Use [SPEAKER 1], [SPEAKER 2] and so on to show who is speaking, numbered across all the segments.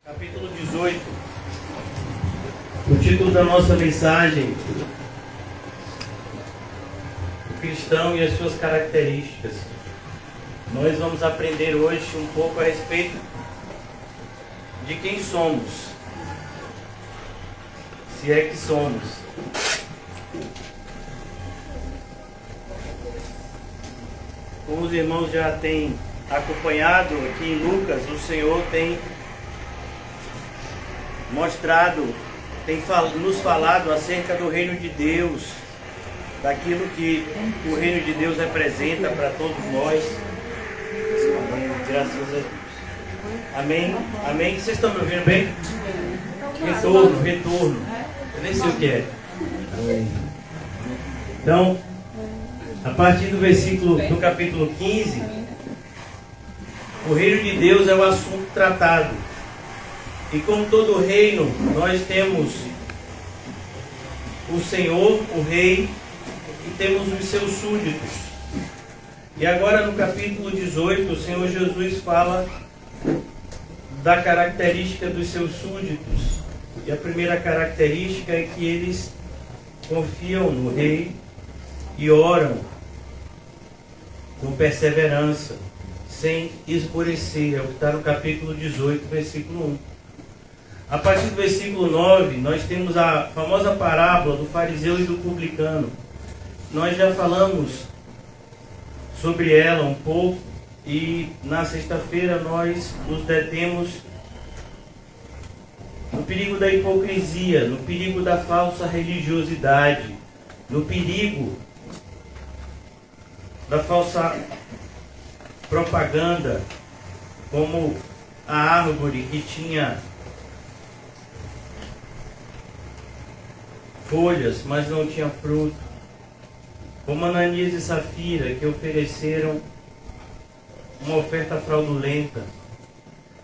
[SPEAKER 1] Capítulo 18. O título da nossa mensagem: o cristão e as suas características. Nós vamos aprender hoje um pouco a respeito de quem somos, se é que somos. Como os irmãos já têm acompanhado aqui em Lucas, o Senhor tem mostrado, tem nos falado acerca do reino de Deus, daquilo que o reino de Deus representa para todos nós. Amém. Graças a Deus. Amém. Amém. Vocês estão me ouvindo bem? Retorno. Eu nem sei o que é. Amém. Então, a partir do capítulo 15, o reino de Deus é o assunto tratado. E como todo reino, nós temos o Senhor, o Rei, e temos os seus súditos. E agora no capítulo 18, o Senhor Jesus fala da característica dos seus súditos. E a primeira característica é que eles confiam no Rei e oram com perseverança, sem esmorecer. É o que está no capítulo 18, versículo 1. A partir do versículo 9, nós temos a famosa parábola do fariseu e do publicano. Nós já falamos sobre ela um pouco e na sexta-feira nós nos detemos no perigo da hipocrisia, no perigo da falsa religiosidade, no perigo da falsa propaganda, como a árvore que tinha folhas, mas não tinha fruto, como Ananias e Safira, que ofereceram uma oferta fraudulenta.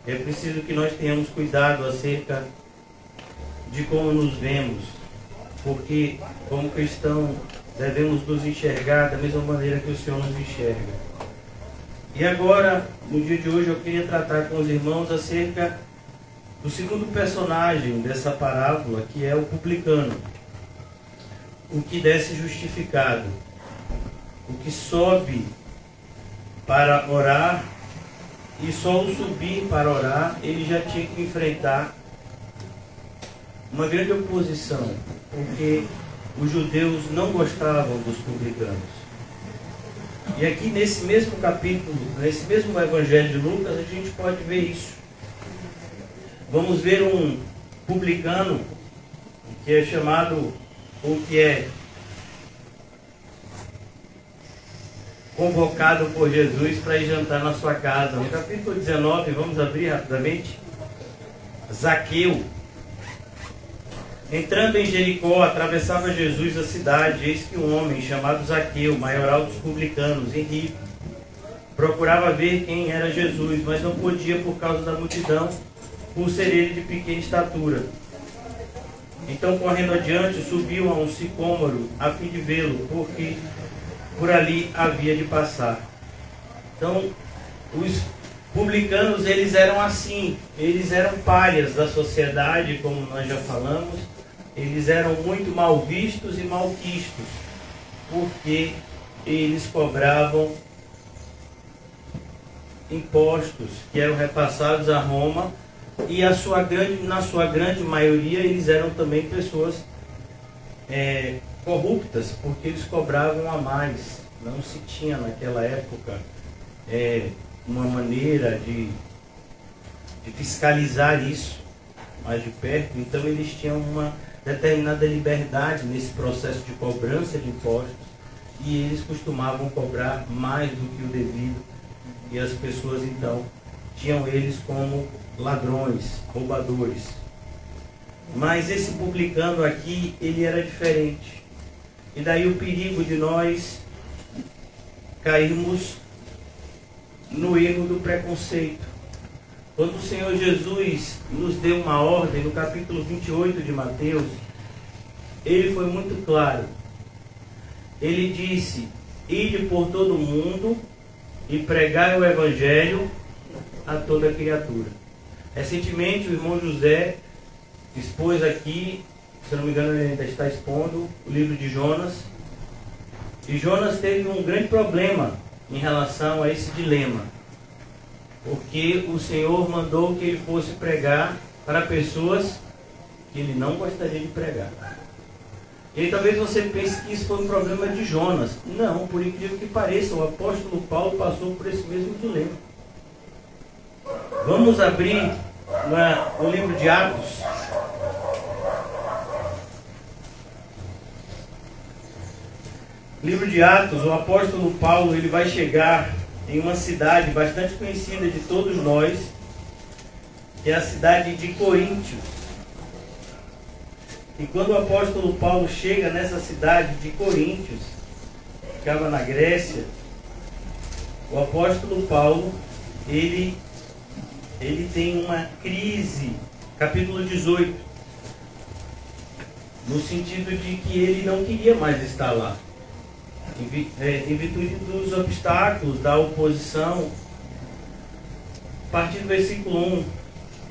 [SPEAKER 1] É preciso que nós tenhamos cuidado acerca de como nos vemos, porque como cristão devemos nos enxergar da mesma maneira que o Senhor nos enxerga. E agora, no dia de hoje, eu queria tratar com os irmãos acerca do segundo personagem dessa parábola, que é o publicano. O que desce justificado, o que sobe para orar, e só o subir para orar, ele já tinha que enfrentar uma grande oposição, porque os judeus não gostavam dos publicanos. E aqui nesse mesmo capítulo, nesse mesmo evangelho de Lucas, a gente pode ver isso. Vamos ver um publicano que é chamado, ou que é convocado por Jesus para ir jantar na sua casa. No capítulo 19, vamos abrir rapidamente. Zaqueu. Entrando em Jericó, atravessava Jesus a cidade. Eis que um homem chamado Zaqueu, maioral dos publicanos e rico, procurava ver quem era Jesus, mas não podia por causa da multidão, por ser ele de pequena estatura. Então, correndo adiante, subiu a um sicômoro a fim de vê-lo, porque por ali havia de passar. Então, os publicanos, eles eram assim, eles eram párias da sociedade, como nós já falamos. Eles eram muito mal vistos e mal quistos, porque eles cobravam impostos que eram repassados a Roma. E na sua grande maioria, eles eram também pessoas corruptas, porque eles cobravam a mais. Não se tinha naquela época uma maneira de fiscalizar isso mais de perto. Então eles tinham uma determinada liberdade nesse processo de cobrança de impostos, e eles costumavam cobrar mais do que o devido, e as pessoas então tinham eles como ladrões, roubadores. Mas esse publicano aqui, ele era diferente. E daí o perigo de nós cairmos no erro do preconceito. Quando o Senhor Jesus nos deu uma ordem, no capítulo 28 de Mateus, ele foi muito claro. Ele disse: ide por todo o mundo e pregai o evangelho a toda criatura. Recentemente o irmão José expôs aqui, se eu não me engano ele ainda está expondo, o livro de Jonas. E Jonas teve um grande problema em relação a esse dilema, porque o Senhor mandou que ele fosse pregar para pessoas que ele não gostaria de pregar. E talvez você pense que isso foi um problema de Jonas. Não, por incrível que pareça, o apóstolo Paulo passou por esse mesmo dilema. Vamos abrir no livro de Atos. Livro de Atos, o apóstolo Paulo ele vai chegar em uma cidade bastante conhecida de todos nós, que é a cidade de Coríntios. E quando o apóstolo Paulo chega nessa cidade de Coríntios, ficava na Grécia, o apóstolo Paulo, ele tem uma crise, capítulo 18, no sentido de que ele não queria mais estar lá. Em virtude dos obstáculos, da oposição. A partir do versículo 1,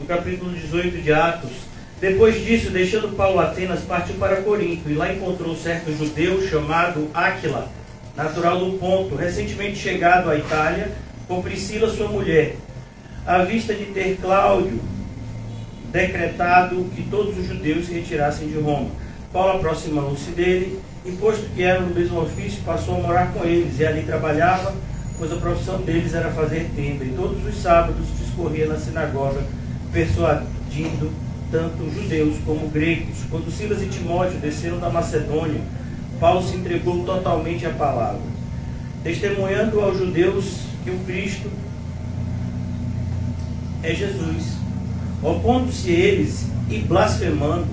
[SPEAKER 1] do capítulo 18 de Atos. Depois disso, deixando Paulo Atenas, partiu para Corinto, e lá encontrou certo judeu chamado Áquila, natural do Ponto, recentemente chegado à Itália, com Priscila, sua mulher, à vista de ter Cláudio decretado que todos os judeus se retirassem de Roma. Paulo aproximou-se dele, e posto que eram do mesmo ofício, passou a morar com eles, e ali trabalhava, pois a profissão deles era fazer tenda, e todos os sábados discorria na sinagoga, persuadindo tanto judeus como gregos. Quando Silas e Timóteo desceram da Macedônia, Paulo se entregou totalmente à palavra, testemunhando aos judeus que o Cristo é Jesus. Opondo-se eles e blasfemando,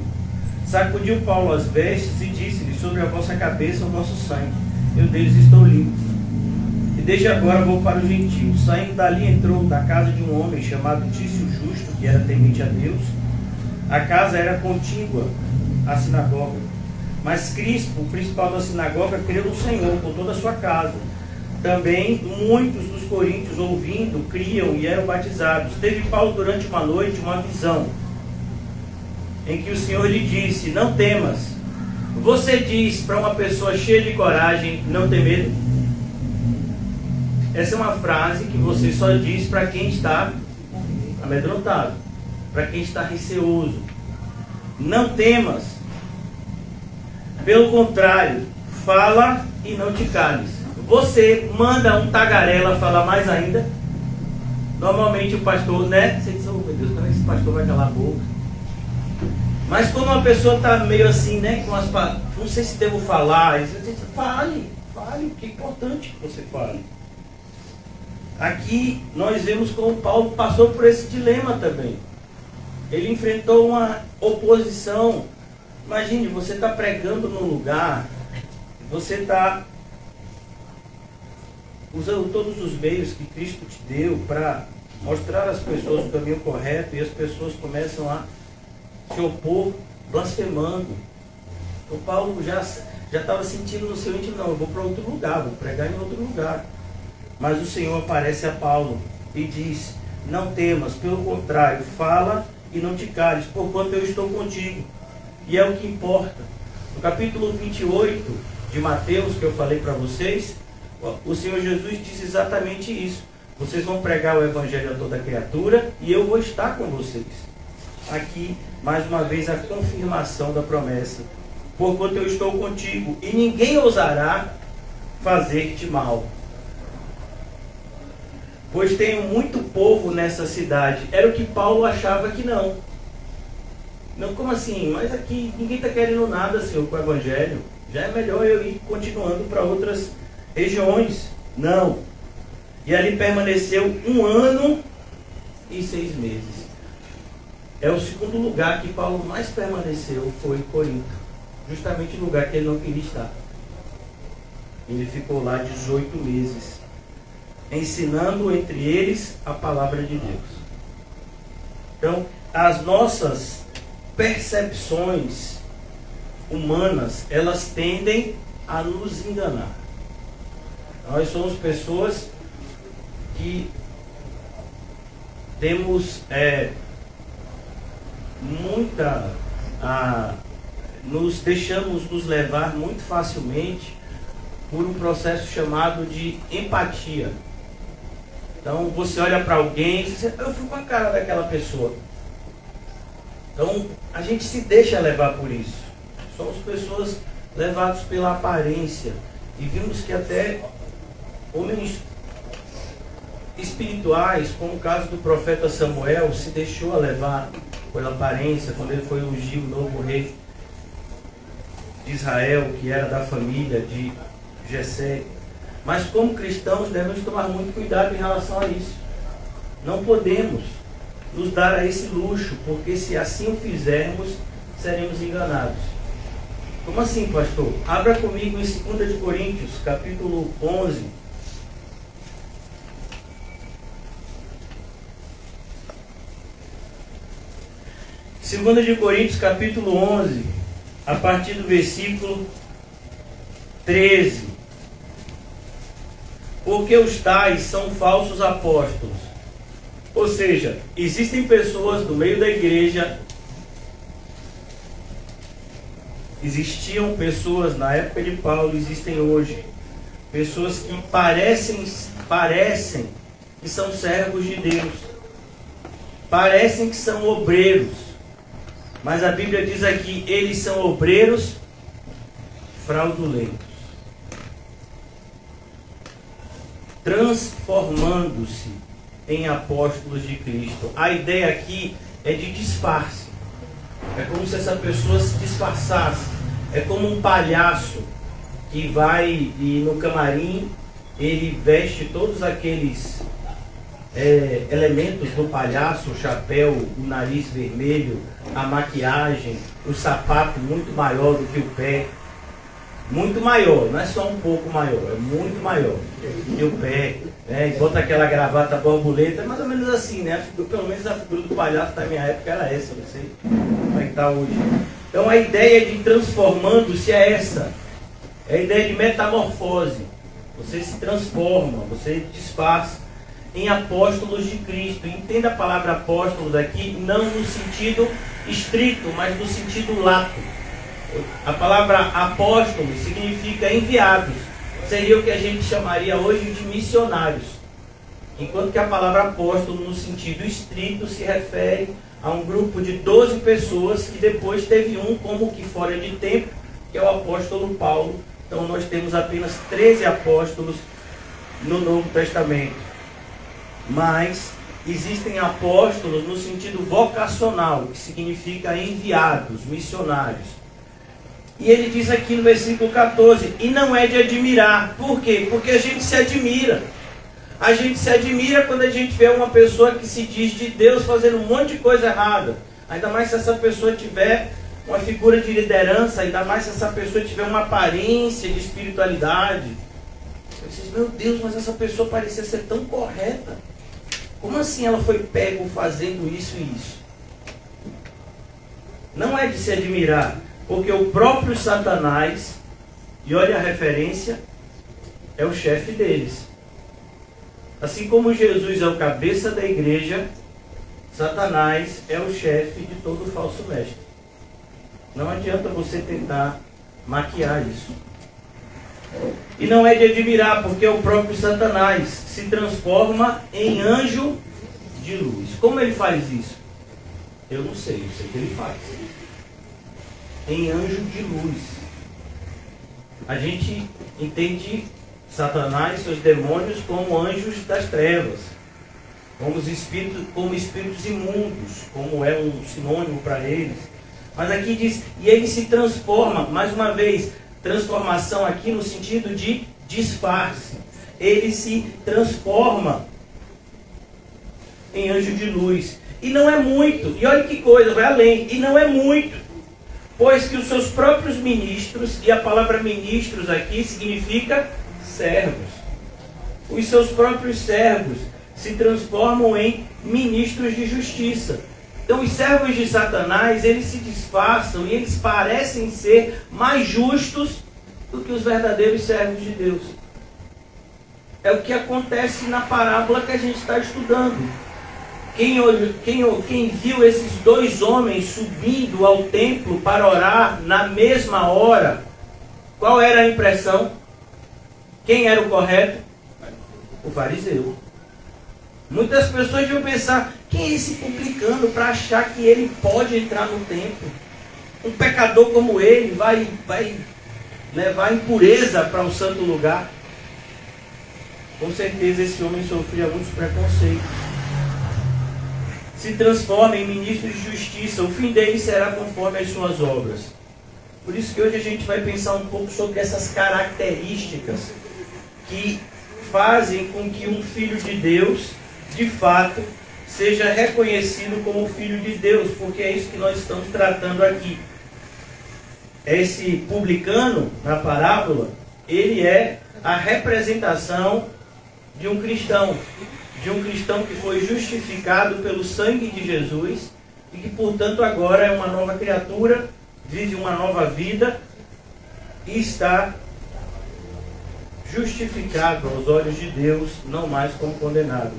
[SPEAKER 1] sacudiu Paulo as vestes e disse-lhe: sobre a vossa cabeça o nosso sangue, eu deles estou limpo. E desde agora vou para os gentios. Saindo dali, entrou na casa de um homem chamado Tício Justo, que era temente a Deus. A casa era contígua à sinagoga. Mas Crispo, o principal da sinagoga, creu no Senhor com toda a sua casa. Também muitos dos coríntios, ouvindo, criam e eram batizados. Teve Paulo durante uma noite uma visão, em que o Senhor lhe disse: não temas. Você diz para uma pessoa cheia de coragem não ter medo? Essa é uma frase que você só diz para quem está amedrontado, para quem está receoso. Não temas. Pelo contrário, fala e não te cales. Você manda um tagarela falar mais ainda. Normalmente o pastor, né? Você diz: oh meu Deus, como é que esse pastor vai calar a boca? Mas quando uma pessoa está meio assim, né? Com as não sei se devo falar. Fale, porque é importante que você fale. Aqui nós vemos como Paulo passou por esse dilema também. Ele enfrentou uma oposição. Imagine, você está pregando num lugar, você está usando todos os meios que Cristo te deu para mostrar às pessoas o caminho correto, e as pessoas começam a se opor, blasfemando. Então Paulo já estava sentindo no seu íntimo: não, eu vou para outro lugar, vou pregar em outro lugar. Mas o Senhor aparece a Paulo e diz: não temas, pelo contrário, fala e não te cales, porquanto eu estou contigo. E é o que importa. No capítulo 28 de Mateus, que eu falei para vocês, o Senhor Jesus disse exatamente isso: vocês vão pregar o evangelho a toda criatura e eu vou estar com vocês. Aqui, mais uma vez, a confirmação da promessa: porquanto eu estou contigo, e ninguém ousará fazer-te mal. Pois tenho muito povo nessa cidade. Era o que Paulo achava que não. Não, como assim? Mas aqui ninguém está querendo nada, Senhor, com o evangelho. Já é melhor eu ir continuando para outras regiões. Não. E ali permaneceu 1 ano e 6 meses. É o segundo lugar que Paulo mais permaneceu, foi em Corinto. Justamente o lugar que ele não queria estar. Ele ficou lá 18 meses, ensinando entre eles a palavra de Deus. Então, as nossas percepções humanas, elas tendem a nos enganar. Nós somos pessoas que temos nos deixamos nos levar muito facilmente por um processo chamado de empatia. Então você olha para alguém e diz, eu fui com a cara daquela pessoa. Então a gente se deixa levar por isso. Somos pessoas levadas pela aparência. E vimos que até homens espirituais, como o caso do profeta Samuel, se deixou levar pela aparência quando ele foi ungir o novo rei de Israel, que era da família de Jessé. Mas como cristãos devemos tomar muito cuidado em relação a isso. Não podemos nos dar a esse luxo, porque se assim o fizermos, seremos enganados. Como assim, pastor? Abra comigo em 2 de Coríntios, capítulo 11. Segunda de Coríntios, capítulo 11, a partir do versículo 13. Porque os tais são falsos apóstolos. Ou seja, existem pessoas no meio da igreja, existiam pessoas na época de Paulo, existem hoje, pessoas que parecem que são servos de Deus, parecem que são obreiros, mas a Bíblia diz aqui, eles são obreiros fraudulentos, transformando-se em apóstolos de Cristo. A ideia aqui é de disfarce. É como se essa pessoa se disfarçasse. É como um palhaço que vai e no camarim ele veste todos aqueles elementos do palhaço, o chapéu, o nariz vermelho, a maquiagem, o sapato muito maior do que o pé. Muito maior, não é só um pouco maior, é muito maior que o pé, né? E bota aquela gravata borboleta, é mais ou menos assim, né? Pelo menos a figura do palhaço da minha época era essa, não sei como é que está hoje. Então a ideia de transformando-se é essa, é a ideia de metamorfose. Você se transforma, você disfarça em apóstolos de Cristo. Entenda a palavra apóstolos aqui, não no sentido estrito, mas no sentido lato. A palavra apóstolo significa enviados. Seria o que a gente chamaria hoje de missionários. Enquanto que a palavra apóstolo, no sentido estrito, se refere a um grupo de 12 pessoas que depois teve um como que fora de tempo, que é o apóstolo Paulo. Então nós temos apenas 13 apóstolos no Novo Testamento. Mas existem apóstolos no sentido vocacional, que significa enviados, missionários. E ele diz aqui no versículo 14, e não é de admirar. Por quê? Porque a gente se admira. A gente se admira quando a gente vê uma pessoa que se diz de Deus fazendo um monte de coisa errada. Ainda mais se essa pessoa tiver uma figura de liderança, ainda mais se essa pessoa tiver uma aparência de espiritualidade. Você diz, meu Deus, mas essa pessoa parecia ser tão correta. Como assim ela foi pego fazendo isso e isso? Não é de se admirar. Porque o próprio Satanás, e olha a referência, é o chefe deles. Assim como Jesus é o cabeça da igreja, Satanás é o chefe de todo falso mestre. Não adianta você tentar maquiar isso. E não é de admirar, porque o próprio Satanás se transforma em anjo de luz. Como ele faz isso? Eu não sei, eu sei que ele faz. Em anjo de luz. A gente entende Satanás e seus demônios como anjos das trevas, como espíritos imundos, como é um sinônimo para eles. Mas aqui diz, e ele se transforma, mais uma vez, transformação aqui no sentido de disfarce. Ele se transforma em anjo de luz. E não é muito, e olha que coisa, vai além, e não é muito. Pois que os seus próprios ministros, e a palavra ministros aqui significa servos, os seus próprios servos se transformam em ministros de justiça. Então os servos de Satanás, eles se disfarçam e eles parecem ser mais justos do que os verdadeiros servos de Deus. É o que acontece na parábola que a gente está estudando. Quem viu esses dois homens subindo ao templo para orar na mesma hora, qual era a impressão? Quem era o correto? O fariseu. Muitas pessoas vão pensar, quem é esse publicano para achar que ele pode entrar no templo? Um pecador como ele vai levar impureza para um santo lugar? Com certeza esse homem sofria muitos preconceitos. Se transforma em ministro de justiça, o fim dele será conforme as suas obras. Por isso que hoje a gente vai pensar um pouco sobre essas características que fazem com que um filho de Deus, de fato, seja reconhecido como filho de Deus, porque é isso que nós estamos tratando aqui. Esse publicano, na parábola, ele é a representação de um cristão que foi justificado pelo sangue de Jesus e que, portanto, agora é uma nova criatura, vive uma nova vida e está justificado aos olhos de Deus, não mais como condenado.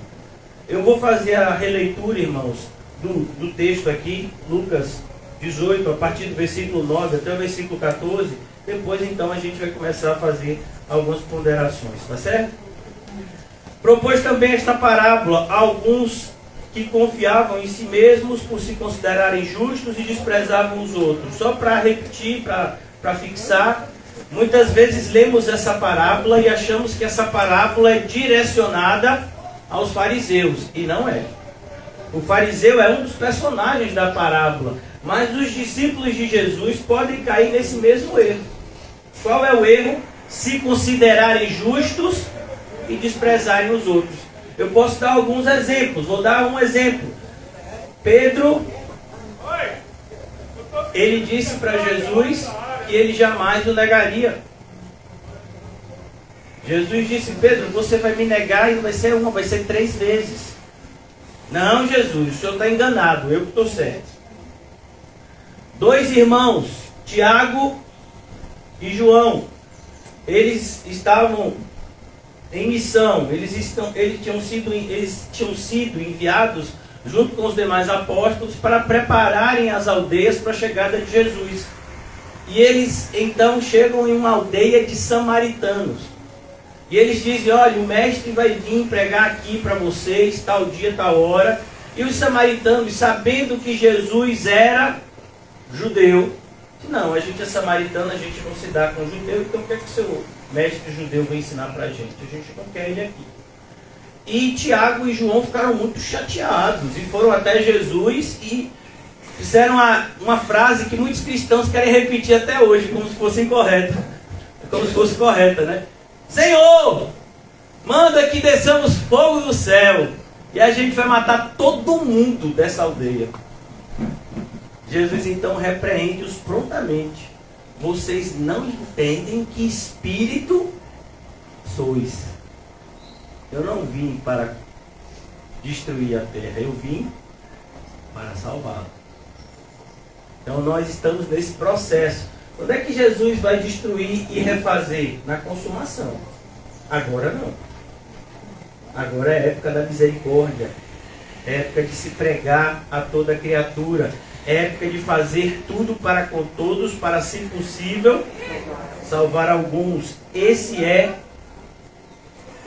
[SPEAKER 1] Eu vou fazer a releitura, irmãos, do texto aqui, Lucas 18, a partir do versículo 9 até o versículo 14. Depois, então, a gente vai começar a fazer algumas ponderações, tá certo? Propôs também esta parábola a alguns que confiavam em si mesmos por se considerarem justos e desprezavam os outros. Só para repetir, para fixar, muitas vezes lemos essa parábola e achamos que essa parábola é direcionada aos fariseus, e não é. O fariseu é um dos personagens da parábola, mas os discípulos de Jesus podem cair nesse mesmo erro. Qual é o erro? Se considerarem justos e desprezarem os outros. Eu posso dar alguns exemplos. Vou dar um exemplo. Pedro, ele disse para Jesus que ele jamais o negaria. Jesus disse: Pedro, você vai me negar e não vai ser uma, vai ser 3 vezes. Não, Jesus, o senhor está enganado, eu que estou certo. 2 irmãos, Tiago e João, eles estavam em missão, eles tinham sido enviados junto com os demais apóstolos para prepararem as aldeias para a chegada de Jesus. E eles então chegam em uma aldeia de samaritanos. E eles dizem: olha, o mestre vai vir pregar aqui para vocês, tal dia, tal hora. E os samaritanos, sabendo que Jesus era judeu, não, a gente é samaritano, a gente não se dá com judeu, então o que é que o seu mestre judeu vai ensinar para a gente? A gente não quer ele aqui. E Tiago e João ficaram muito chateados e foram até Jesus e fizeram uma frase que muitos cristãos querem repetir até hoje, como se fosse incorreta. Como se fosse correta, né? Senhor, manda que desçamos fogo do céu e a gente vai matar todo mundo dessa aldeia. Jesus então repreende-os prontamente. Vocês não entendem que espírito sois. Eu não vim para destruir a terra, eu vim para salvá-la. Então nós estamos nesse processo. Quando é que Jesus vai destruir e refazer? Na consumação. Agora não. Agora é época da misericórdia. É época de se pregar a toda criatura. É época de fazer tudo para com todos, para, se possível, salvar alguns. Esse é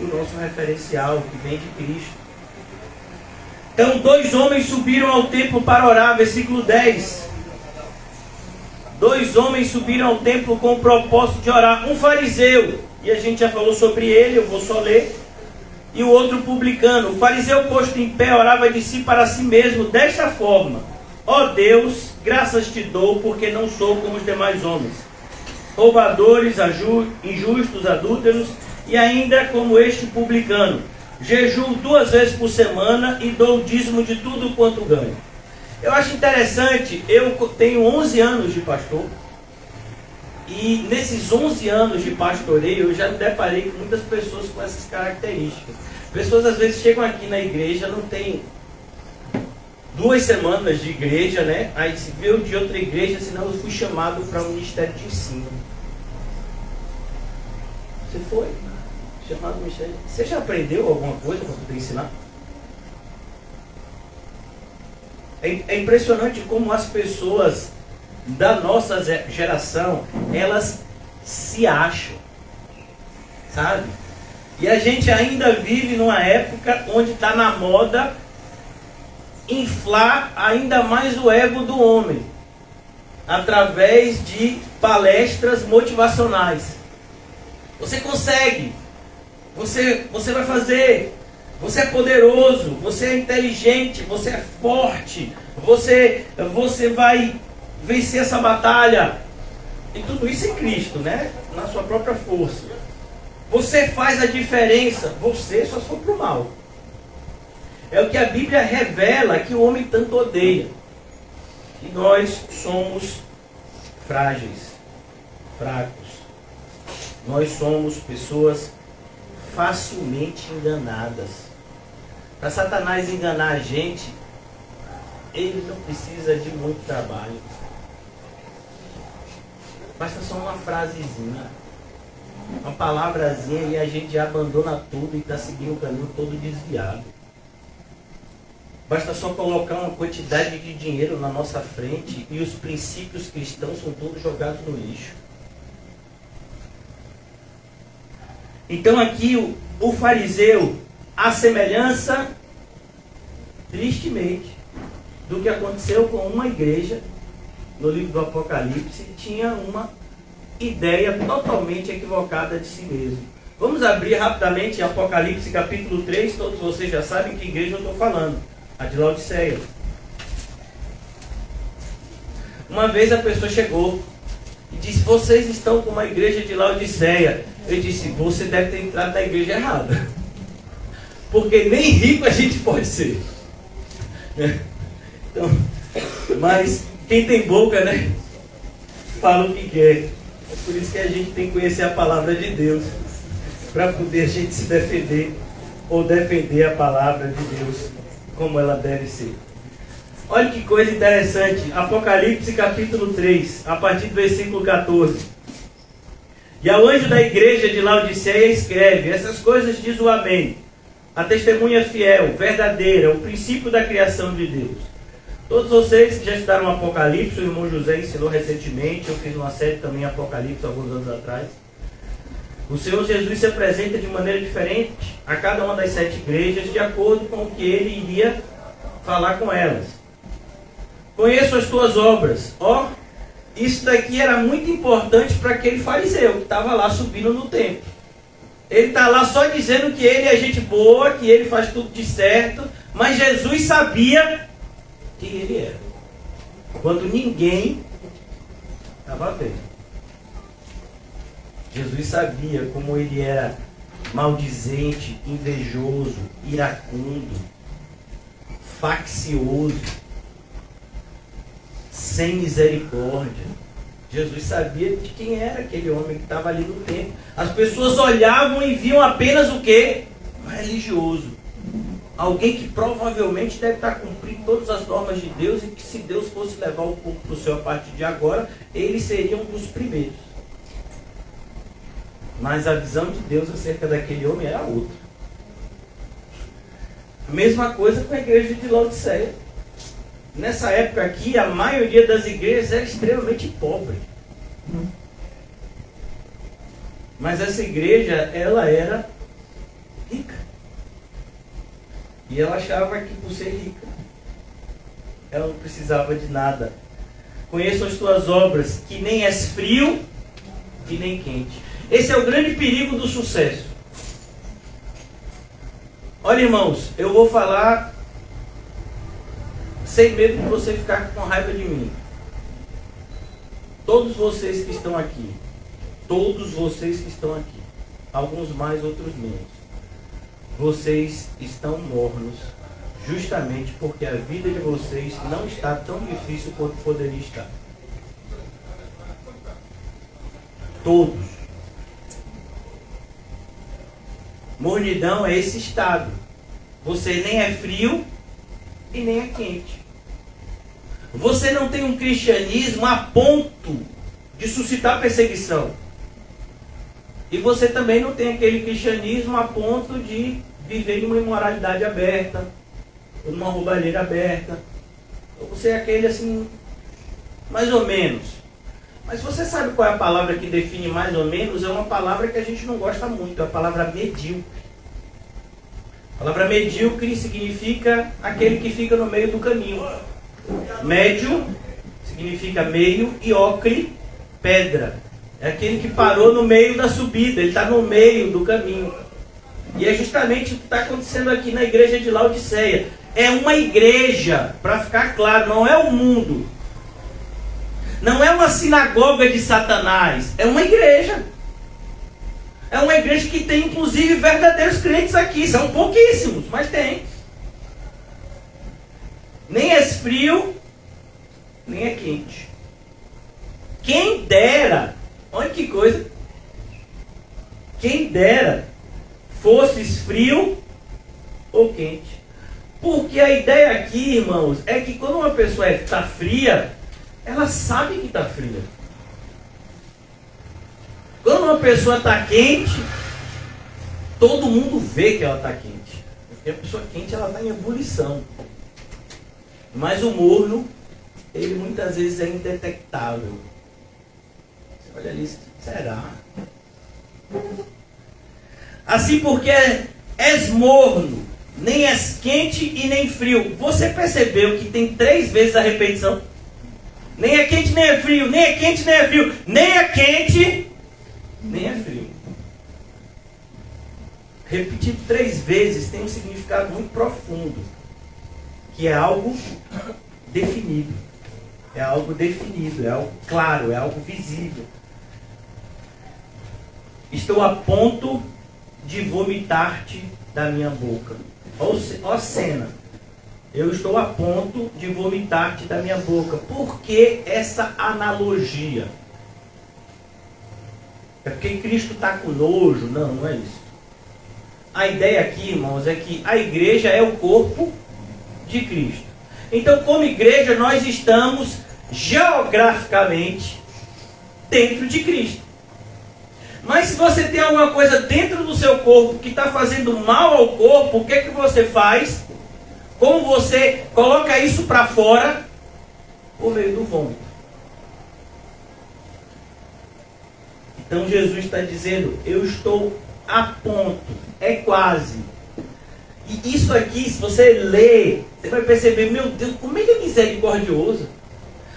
[SPEAKER 1] o nosso referencial, que vem de Cristo. Então 2 homens subiram ao templo para orar, versículo 10. 2 homens subiram ao templo com o propósito de orar. Um fariseu, e a gente já falou sobre ele, eu vou só ler. E o outro publicano. O fariseu, posto em pé, orava de si para si mesmo desta forma: ó Deus, graças te dou, porque não sou como os demais homens, roubadores, injustos, adúlteros, e ainda como este publicano. Jejuo 2 vezes por semana e dou o dízimo de tudo quanto ganho. Eu acho interessante, eu tenho 11 anos de pastor, e nesses 11 anos de pastoreio eu já me deparei com muitas pessoas com essas características. Pessoas às vezes chegam aqui na igreja, não tem 2 semanas de igreja, né? Aí se veio de outra igreja, senão eu fui chamado para um ministério de ensino. Você foi chamado para o ministério? Você já aprendeu alguma coisa para poder ensinar? É impressionante como as pessoas da nossa geração, elas se acham, sabe? E a gente ainda vive numa época onde está na moda inflar ainda mais o ego do homem, através de palestras motivacionais. Você consegue, você vai fazer, você é poderoso, você é inteligente, você é forte, você vai vencer essa batalha. E tudo isso em Cristo, né? Na sua própria força. Você faz a diferença, você só for pro mal. É o que a Bíblia revela que o homem tanto odeia. E nós somos frágeis, fracos. Nós somos pessoas facilmente enganadas. Para Satanás enganar a gente, ele não precisa de muito trabalho. Basta só uma frasezinha, uma palavrazinha, e a gente já abandona tudo e está seguindo o caminho todo desviado. Basta só colocar uma quantidade de dinheiro na nossa frente e os princípios cristãos são todos jogados no lixo. Então aqui o fariseu, a semelhança, tristemente, do que aconteceu com uma igreja, no livro do Apocalipse, tinha uma ideia totalmente equivocada de si mesmo. Vamos abrir rapidamente Apocalipse capítulo 3, todos vocês já sabem que igreja eu estou falando, a de Laodiceia. Uma vez a pessoa chegou e disse: vocês estão com uma igreja de Laodiceia. Eu disse: você deve ter entrado na igreja errada, porque nem rico a gente pode ser. Então, mas quem tem boca, né, fala o que quer. É por isso que a gente tem que conhecer a palavra de Deus, para poder a gente se defender, ou defender a palavra de Deus como ela deve ser. Olha que coisa interessante, Apocalipse capítulo 3, a partir do versículo 14. E ao anjo da igreja de Laodiceia escreve: essas coisas diz o Amém, a testemunha fiel, verdadeira, o princípio da criação de Deus. Todos vocês que já estudaram Apocalipse, o irmão José ensinou recentemente, eu fiz uma série também em Apocalipse alguns anos atrás. O Senhor Jesus se apresenta de maneira diferente a cada uma das 7 igrejas, de acordo com o que ele iria falar com elas. Conheço as tuas obras. Ó, isso daqui era muito importante para aquele fariseu que estava lá subindo no templo. Ele está lá só dizendo que ele é gente boa, que ele faz tudo de certo, mas Jesus sabia quem ele era, quando ninguém estava vendo. Jesus sabia como ele era maldizente, invejoso, iracundo, faccioso, sem misericórdia. Jesus sabia de quem era aquele homem que estava ali no templo. As pessoas olhavam e viam apenas o quê? Um religioso. Alguém que provavelmente deve estar cumprindo todas as normas de Deus, e que se Deus fosse levar o povo para o céu a partir de agora, ele seria um dos primeiros. Mas a visão de Deus acerca daquele homem era outra. Mesma coisa com a igreja de Laodiceia. Nessa época aqui, a maioria das igrejas era extremamente pobre. Mas essa igreja, ela era rica. E ela achava que por ser rica, ela não precisava de nada. Conheço as tuas obras, que nem és frio e nem quente. Esse é o grande perigo do sucesso. Olha, irmãos, eu vou falar sem medo de você ficar com raiva de mim. Todos vocês que estão aqui, alguns mais, outros menos, vocês estão mornos justamente porque a vida de vocês não está tão difícil quanto poderia estar. Todos. Mornidão é esse estado. Você nem é frio e nem é quente. Você não tem um cristianismo a ponto de suscitar perseguição. E você também não tem aquele cristianismo a ponto de viver em uma imoralidade aberta, ou numa roubalheira aberta. Ou você é aquele assim, mais ou menos. Mas você sabe qual é a palavra que define mais ou menos? É uma palavra que a gente não gosta muito, é a palavra medíocre. A palavra medíocre significa aquele que fica no meio do caminho. Médio significa meio e ocre, pedra. É aquele que parou no meio da subida, ele está no meio do caminho. E é justamente o que está acontecendo aqui na igreja de Laodiceia. É uma igreja, para ficar claro, não é o mundo. Não é uma sinagoga de Satanás, é uma igreja. É uma igreja que tem inclusive verdadeiros crentes aqui. São pouquíssimos, mas tem. Nem é frio, nem é quente. Quem dera, olha que coisa. Quem dera fosses frio ou quente. Porque a ideia aqui, irmãos, é que quando uma pessoa está fria, ela sabe que está fria. Quando uma pessoa está quente, todo mundo vê que ela está quente. Porque a pessoa quente, ela está em ebulição. Mas o morno, ele muitas vezes é indetectável. Você olha ali, será? Assim porque és morno, nem és quente e nem frio. Você percebeu que tem 3 vezes a repetição? Nem é quente, nem é frio, nem é quente, nem é frio. Nem é quente, nem é frio. Repetido 3 vezes tem um significado muito profundo. Que é algo definido. É algo definido, é algo claro, é algo visível. Estou a ponto de vomitar-te da minha boca. Ó a cena. Eu estou a ponto de vomitar-te da minha boca. Por que essa analogia? É porque Cristo está com nojo? Não, não é isso. A ideia aqui, irmãos, é que a igreja é o corpo de Cristo. Então, como igreja, nós estamos geograficamente dentro de Cristo. Mas se você tem alguma coisa dentro do seu corpo que está fazendo mal ao corpo, o que é que você faz? Como você coloca isso para fora? Por meio do vômito. Então Jesus está dizendo, eu estou a ponto, é quase. E isso aqui, se você ler, você vai perceber, meu Deus, como ele é misericordioso.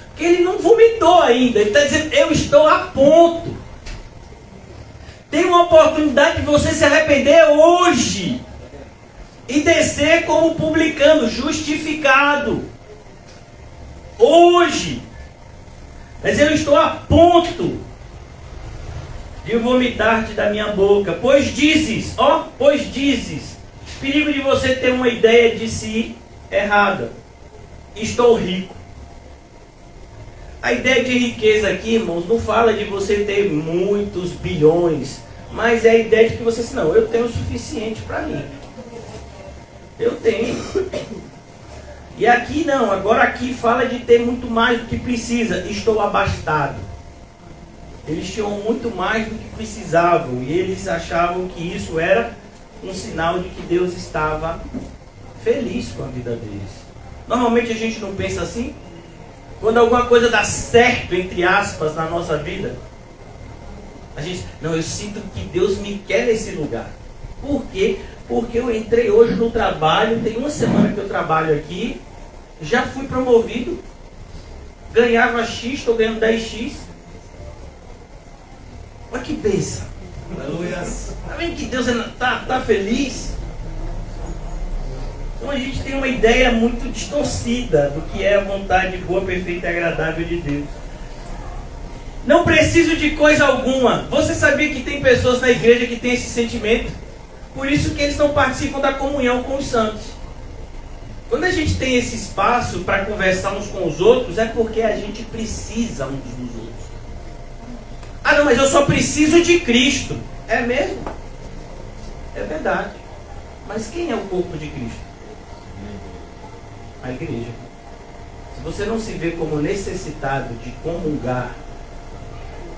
[SPEAKER 1] Porque ele não vomitou ainda, ele está dizendo, eu estou a ponto. Tem uma oportunidade de você se arrepender hoje. E descer como publicano, justificado. Hoje. Mas eu estou a ponto de vomitar-te da minha boca. Pois dizes, perigo de você ter uma ideia de si errada. Estou rico. A ideia de riqueza aqui, irmãos, não fala de você ter muitos bilhões, mas é a ideia de que você, não, eu tenho o suficiente para mim. Eu tenho. E aqui não, agora aqui fala de ter muito mais do que precisa. Estou abastado. Eles tinham muito mais do que precisavam. E eles achavam que isso era um sinal de que Deus estava feliz com a vida deles. Normalmente a gente não pensa assim. Quando alguma coisa dá certo, entre aspas, na nossa vida, a gente, não, eu sinto que Deus me quer nesse lugar. Por quê? Porque eu entrei hoje no trabalho, tem uma semana que eu trabalho aqui, já fui promovido, ganhava X, estou ganhando 10X. Olha que bênção. Aleluia. Está vendo que Deus está feliz? Então a gente tem uma ideia muito distorcida do que é a vontade boa, perfeita e agradável de Deus. Não preciso de coisa alguma. Você sabia que tem pessoas na igreja que têm esse sentimento? Por isso que eles não participam da comunhão com os santos. Quando a gente tem esse espaço para conversar uns com os outros, é porque a gente precisa uns dos outros. Ah não, mas eu só preciso de Cristo. É mesmo? É verdade. Mas quem é o corpo de Cristo? A igreja. Se você não se vê como necessitado de comungar,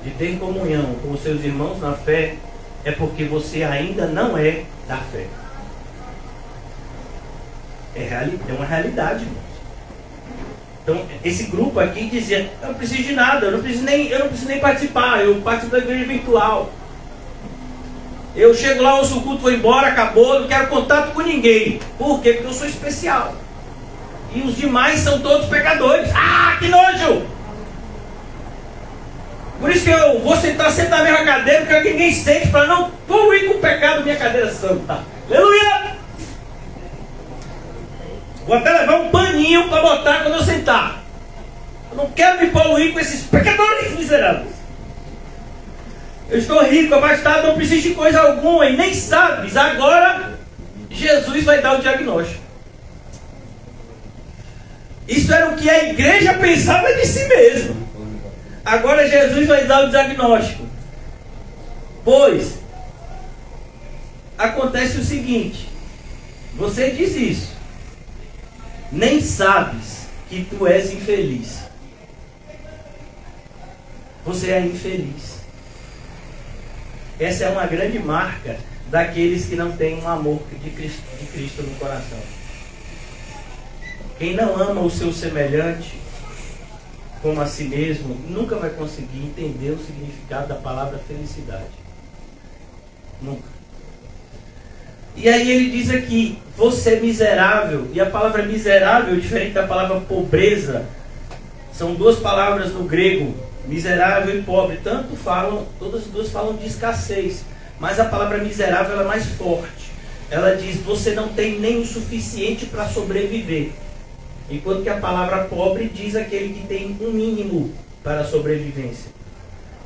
[SPEAKER 1] de ter comunhão com os seus irmãos na fé, é porque você ainda não é da fé. É uma realidade, irmãos. Então, esse grupo aqui dizia, eu não preciso de nada, eu não preciso nem participar, eu participo da igreja virtual. Eu chego lá, ouço o culto, vou embora, acabou, não quero contato com ninguém. Por quê? Porque eu sou especial. E os demais são todos pecadores. Ah, que nojo! Por isso que eu vou sentar sempre na mesma cadeira, porque quero que ninguém sente, para não poluir com o pecado minha cadeira santa. Aleluia! Vou até levar um paninho para botar quando eu sentar. Eu não quero me poluir com esses pecadores miseráveis. Eu estou rico, abastado, não preciso de coisa alguma e nem sabes. Agora, Jesus vai dar o diagnóstico. Isso era o que a igreja pensava de si mesma. Agora Jesus vai dar o diagnóstico. Pois, acontece o seguinte. Você diz isso. Nem sabes que tu és infeliz. Você é infeliz. Essa é uma grande marca daqueles que não têm um amor de Cristo no coração. Quem não ama o seu semelhante como a si mesmo, nunca vai conseguir entender o significado da palavra felicidade. Nunca. E aí ele diz aqui, você é miserável. E a palavra miserável, diferente da palavra pobreza, são duas palavras no grego, miserável e pobre. Todas as duas falam de escassez. Mas a palavra miserável ela é mais forte. Ela diz, você não tem nem o suficiente para sobreviver. Enquanto que a palavra pobre diz aquele que tem um mínimo para a sobrevivência.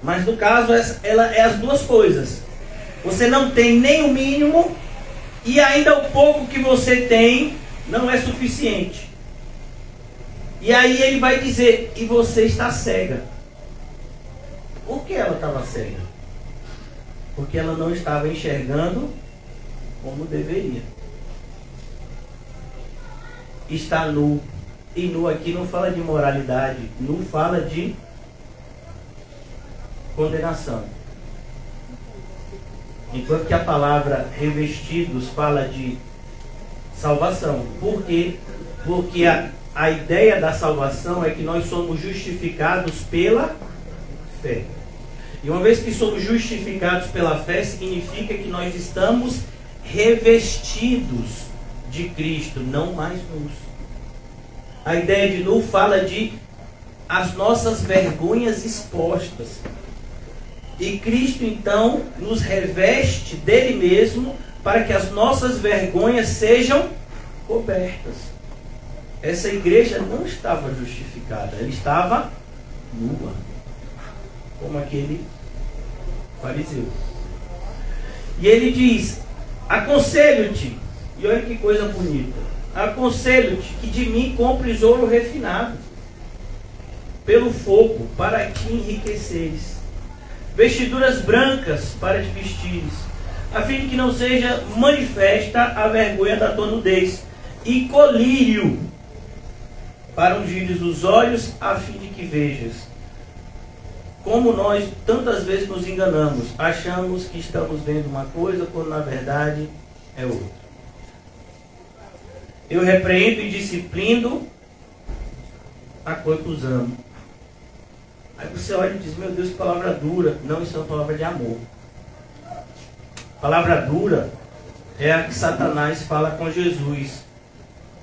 [SPEAKER 1] Mas no caso, ela é as duas coisas. Você não tem nem o mínimo e ainda o pouco que você tem não é suficiente. E aí ele vai dizer, e você está cega. Por que ela estava cega? Porque ela não estava enxergando como deveria. Está nu. E nu aqui não fala de moralidade, nu fala de condenação. Enquanto que a palavra revestidos fala de salvação. Por quê? Porque a ideia da salvação é que nós somos justificados pela fé. E uma vez que somos justificados pela fé, significa que nós estamos revestidos de Cristo, não mais nus. A ideia de nu fala de as nossas vergonhas expostas. E Cristo então nos reveste dele mesmo para que as nossas vergonhas sejam cobertas. Essa igreja não estava justificada, ela estava nua, como aquele fariseu. E ele diz, aconselho-te, e olha que coisa bonita, aconselho-te que de mim compres ouro refinado pelo fogo, para te enriqueceres, vestiduras brancas para te vestires, a fim de que não seja manifesta a vergonha da tua nudez, e colírio para ungires os olhos, a fim de que vejas. Como nós tantas vezes nos enganamos, achamos que estamos vendo uma coisa, quando na verdade é outra. Eu repreendo e disciplino a quantos amo. Aí você olha e diz, meu Deus, que palavra dura. Não, isso é uma palavra de amor. Palavra dura é a que Satanás fala com Jesus.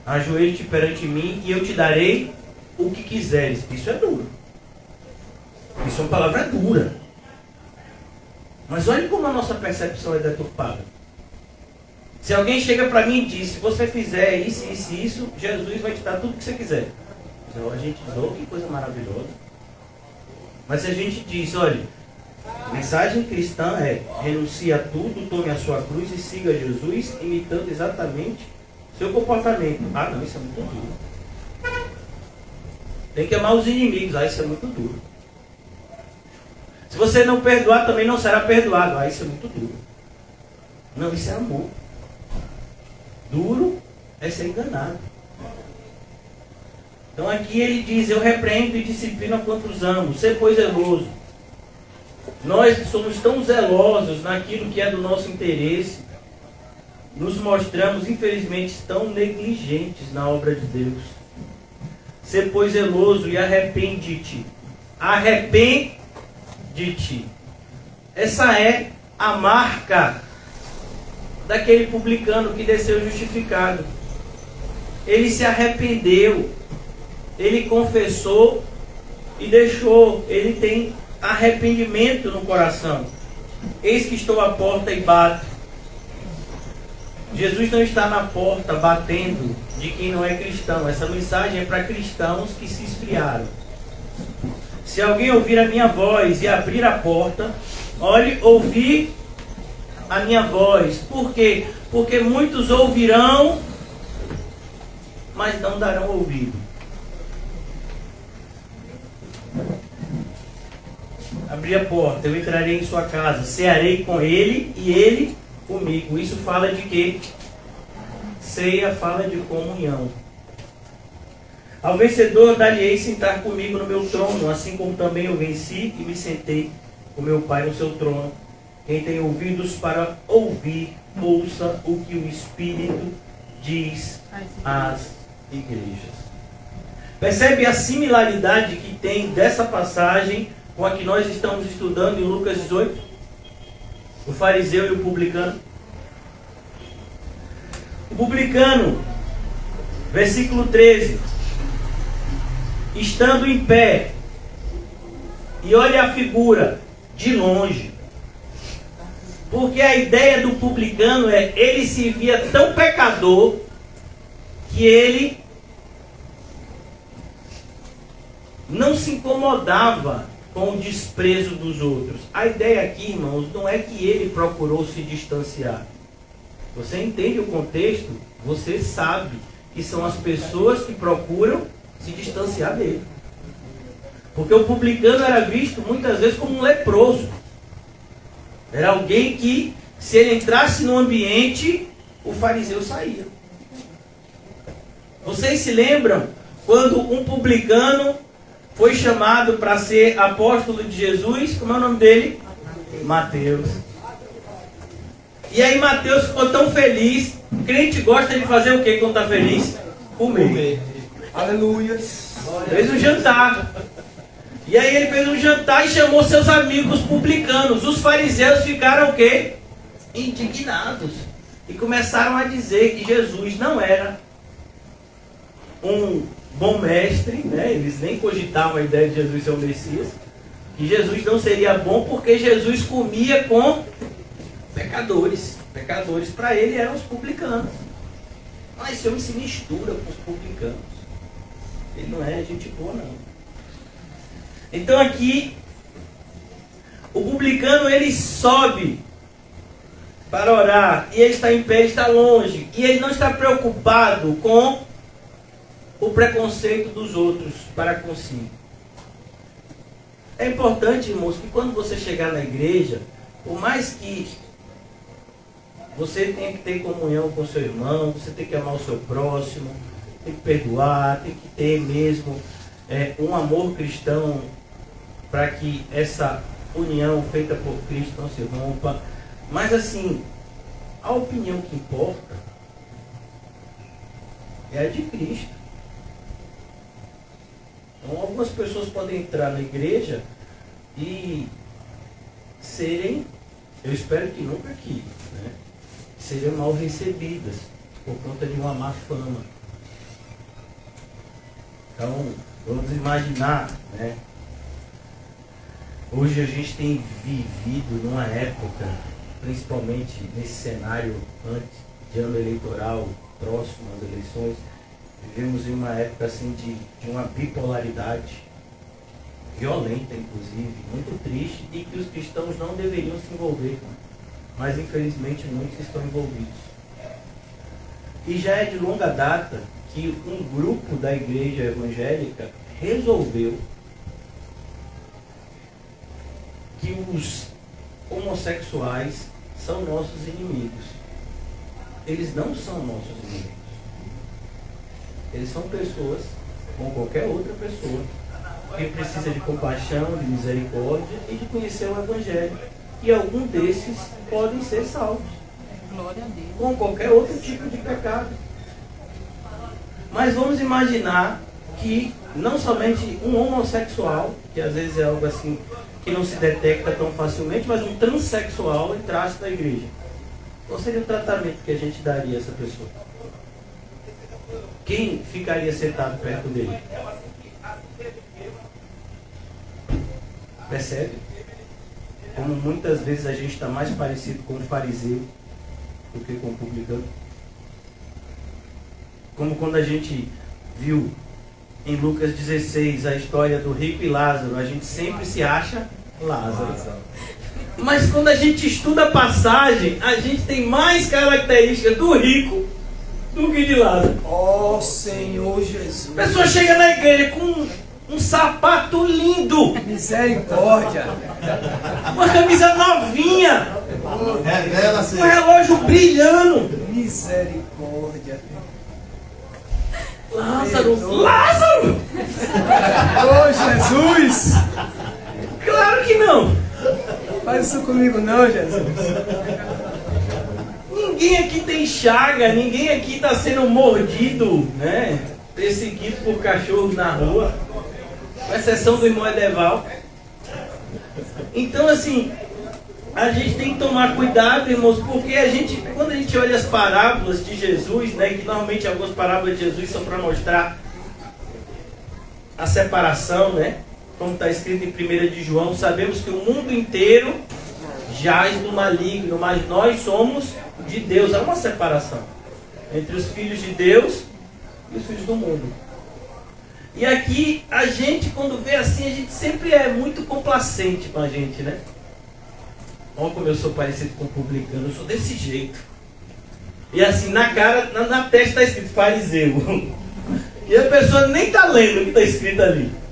[SPEAKER 1] Ajoelhe-te perante mim e eu te darei o que quiseres. Isso é duro. Isso é uma palavra dura. Mas olha como a nossa percepção é deturpada. Se alguém chega para mim e diz, se você fizer isso, isso e isso, Jesus vai te dar tudo que você quiser. Então a gente diz, oh, que coisa maravilhosa. Mas se a gente diz, olha, a mensagem cristã é, renuncie a tudo, tome a sua cruz e siga Jesus, imitando exatamente seu comportamento. Ah não, isso é muito duro. Tem que amar os inimigos. Ah, isso é muito duro. Se você não perdoar, também não será perdoado. Ah, isso é muito duro. Não, isso é amor. Duro é ser enganado. Então aqui ele diz, eu repreendo e disciplino a quantos amo. Ser pois zeloso. Nós que somos tão zelosos naquilo que é do nosso interesse, nos mostramos infelizmente tão negligentes na obra de Deus. Sê, pois, zeloso e arrepende-te. Arrepende-te. Essa é a marca daquele publicano que desceu justificado. Ele se arrependeu. Ele confessou e deixou. Ele tem arrependimento no coração. Eis que estou à porta e bato. Jesus não está na porta batendo de quem não é cristão. Essa mensagem é para cristãos que se esfriaram. Se alguém ouvir a minha voz e abrir a porta, olhe, ouvir a minha voz. Por quê? Porque muitos ouvirão, mas não darão ouvido. Abri a porta, eu entrarei em sua casa, cearei com ele e ele comigo. Isso fala de quê? Ceia fala de comunhão. Ao vencedor dar-lhe-ei sentar comigo no meu trono, assim como também eu venci e me sentei com meu Pai no seu trono. Quem tem ouvidos para ouvir, ouça o que o Espírito diz às igrejas. Percebe a similaridade que tem dessa passagem com a que nós estamos estudando em Lucas 18? O fariseu e o publicano. O publicano, versículo 13. Estando em pé, e olha a figura de longe. Porque a ideia do publicano é, ele se via tão pecador que ele não se incomodava com o desprezo dos outros. A ideia aqui, irmãos, não é que ele procurou se distanciar. Você entende o contexto? Você sabe que são as pessoas que procuram se distanciar dele. Porque o publicano era visto muitas vezes como um leproso. Era alguém que, se ele entrasse no ambiente, o fariseu saía. Vocês se lembram quando um publicano foi chamado para ser apóstolo de Jesus? Como é o nome dele? Mateus. E aí Mateus ficou tão feliz. O crente gosta de fazer o que quando está feliz? Comer.
[SPEAKER 2] Aleluia.
[SPEAKER 1] Fez um jantar. E aí ele fez um jantar e chamou seus amigos publicanos. Os fariseus ficaram o quê? Indignados. E começaram a dizer que Jesus não era um bom mestre, né? Eles nem cogitavam a ideia de Jesus ser o Messias. Que Jesus não seria bom porque Jesus comia com pecadores. Pecadores para ele eram os publicanos. Mas esse homem se mistura com os publicanos. Ele não é gente boa, não. Então aqui, o publicano ele sobe para orar, e ele está em pé, ele está longe, e ele não está preocupado com o preconceito dos outros para consigo. É importante, irmãos, que quando você chegar na igreja, por mais que você tenha que ter comunhão com o seu irmão, você tem que amar o seu próximo, tem que perdoar, tem que ter mesmo um amor cristão para que essa união feita por Cristo não se rompa. Mas assim, a opinião que importa é a de Cristo. Então algumas pessoas podem entrar na igreja e serem, eu espero que nunca aqui, né, serem mal recebidas por conta de uma má fama. Então, vamos imaginar, né? Hoje a gente tem vivido numa época, principalmente nesse cenário antes de ano eleitoral, próximo às eleições, vivemos em uma época assim de uma bipolaridade violenta, inclusive, muito triste, e que os cristãos não deveriam se envolver, mas infelizmente muitos estão envolvidos. E já é de longa data que um grupo da igreja evangélica resolveu que os homossexuais são nossos inimigos. Eles não são nossos inimigos. Eles são pessoas, como qualquer outra pessoa, que precisa de compaixão, de misericórdia e de conhecer o Evangelho. E algum desses podem ser salvos.
[SPEAKER 3] Glória a Deus.
[SPEAKER 1] Com qualquer outro tipo de pecado. Mas vamos imaginar que não somente um homossexual, que às vezes é algo assim que não se detecta tão facilmente, mas um transexual entrasse na igreja. Qual seria o tratamento que a gente daria a essa pessoa? Quem ficaria sentado perto dele? Percebe? Como muitas vezes a gente está mais parecido com o fariseu do que com o publicano. Como quando a gente viu em Lucas 16 a história do rico e Lázaro, a gente sempre se acha Lázaro. Mas quando a gente estuda a passagem, a gente tem mais características do rico do que de Lázaro.
[SPEAKER 2] Ó Senhor Jesus.
[SPEAKER 1] A pessoa chega na igreja com um sapato lindo,
[SPEAKER 2] Misericórdia.
[SPEAKER 1] uma camisa novinha,
[SPEAKER 3] Revela-se.
[SPEAKER 1] um relógio brilhando.
[SPEAKER 2] Misericórdia.
[SPEAKER 1] Lázaro!
[SPEAKER 2] Ô Jesus.
[SPEAKER 1] Claro que não!
[SPEAKER 2] Faz isso comigo não, Jesus.
[SPEAKER 1] Ninguém aqui tem chaga, ninguém aqui está sendo mordido, né? Perseguido por cachorros na rua, com exceção do irmão Edeval. Então, assim, a gente tem que tomar cuidado, irmãos, porque quando a gente olha as parábolas de Jesus, né, que normalmente algumas parábolas de Jesus são para mostrar a separação, né? Como está escrito em 1 de João, sabemos que o mundo inteiro jaz do maligno, mas nós somos de Deus. Há uma separação entre os filhos de Deus e os filhos do mundo. E aqui, a gente, quando vê assim, a gente sempre é muito complacente com a gente, né? Olha como eu sou parecido com o publicano, eu sou desse jeito. E assim, na cara, na testa está escrito fariseu. E a pessoa nem está lendo o que está escrito ali.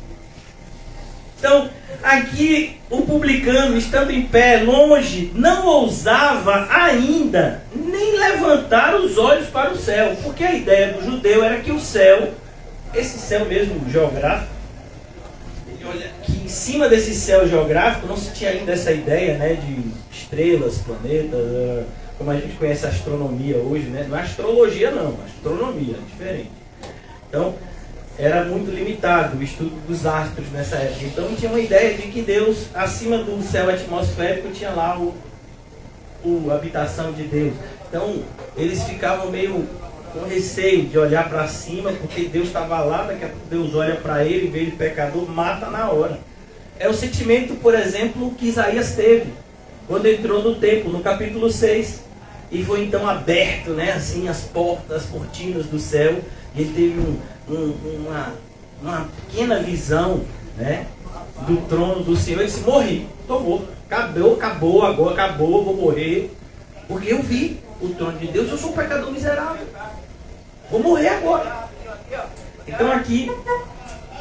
[SPEAKER 1] Então, aqui, o publicano, estando em pé, longe, não ousava ainda nem levantar os olhos para o céu. Porque a ideia do judeu era que o céu, esse céu mesmo geográfico, olha, que em cima desse céu geográfico não se tinha ainda essa ideia, né, de estrelas, planetas, como a gente conhece a astronomia hoje, né? Não é astrologia não, astronomia, é diferente. Então, era muito limitado o estudo dos astros nessa época. Então tinha uma ideia de que Deus, acima do céu atmosférico, tinha lá a habitação de Deus. Então eles ficavam meio com receio de olhar para cima, porque Deus estava lá, daqui a pouco Deus olha para ele, vê ele pecador, mata na hora. É o sentimento, por exemplo, que Isaías teve quando entrou no templo, no capítulo 6. E foi então aberto, né, assim, as portas, as cortinas do céu, e ele teve uma pequena visão, né, do trono do Senhor. Ele disse: morri, tomou, acabou, agora acabou, vou morrer, porque eu vi o trono de Deus, eu sou um pecador miserável, vou morrer agora. Então aqui,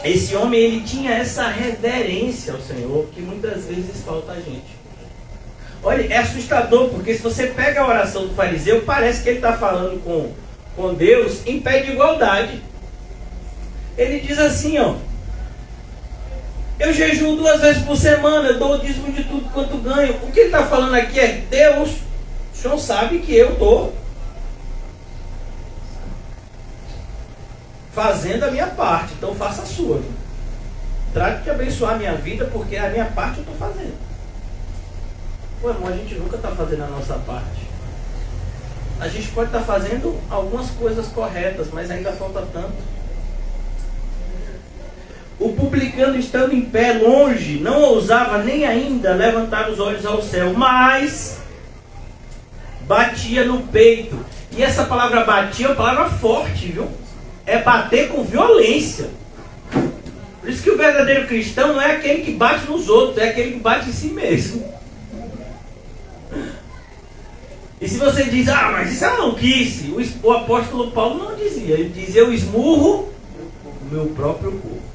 [SPEAKER 1] esse homem, ele tinha essa reverência ao Senhor, que muitas vezes falta a gente. Olha, é assustador, porque se você pega a oração do fariseu, parece que ele está falando com Deus em pé de igualdade. Ele diz assim, ó: eu jejuo 2 vezes por semana, eu dou o dízimo de tudo quanto ganho. O que ele está falando aqui é: Deus, o Senhor sabe que eu estou fazendo a minha parte, então faça a sua. Trate de abençoar a minha vida, porque a minha parte eu estou fazendo. Pô, irmão, a gente nunca está fazendo a nossa parte. A gente pode estar fazendo algumas coisas corretas, mas ainda falta tanto. O publicano, estando em pé longe, não ousava nem ainda levantar os olhos ao céu, mas batia no peito. E essa palavra batia é uma palavra forte, viu? É bater com violência. Por isso que o verdadeiro cristão não é aquele que bate nos outros, é aquele que bate em si mesmo. E se você diz: ah, mas isso é maluquice, o apóstolo Paulo não dizia. Ele dizia: eu esmurro o meu próprio corpo.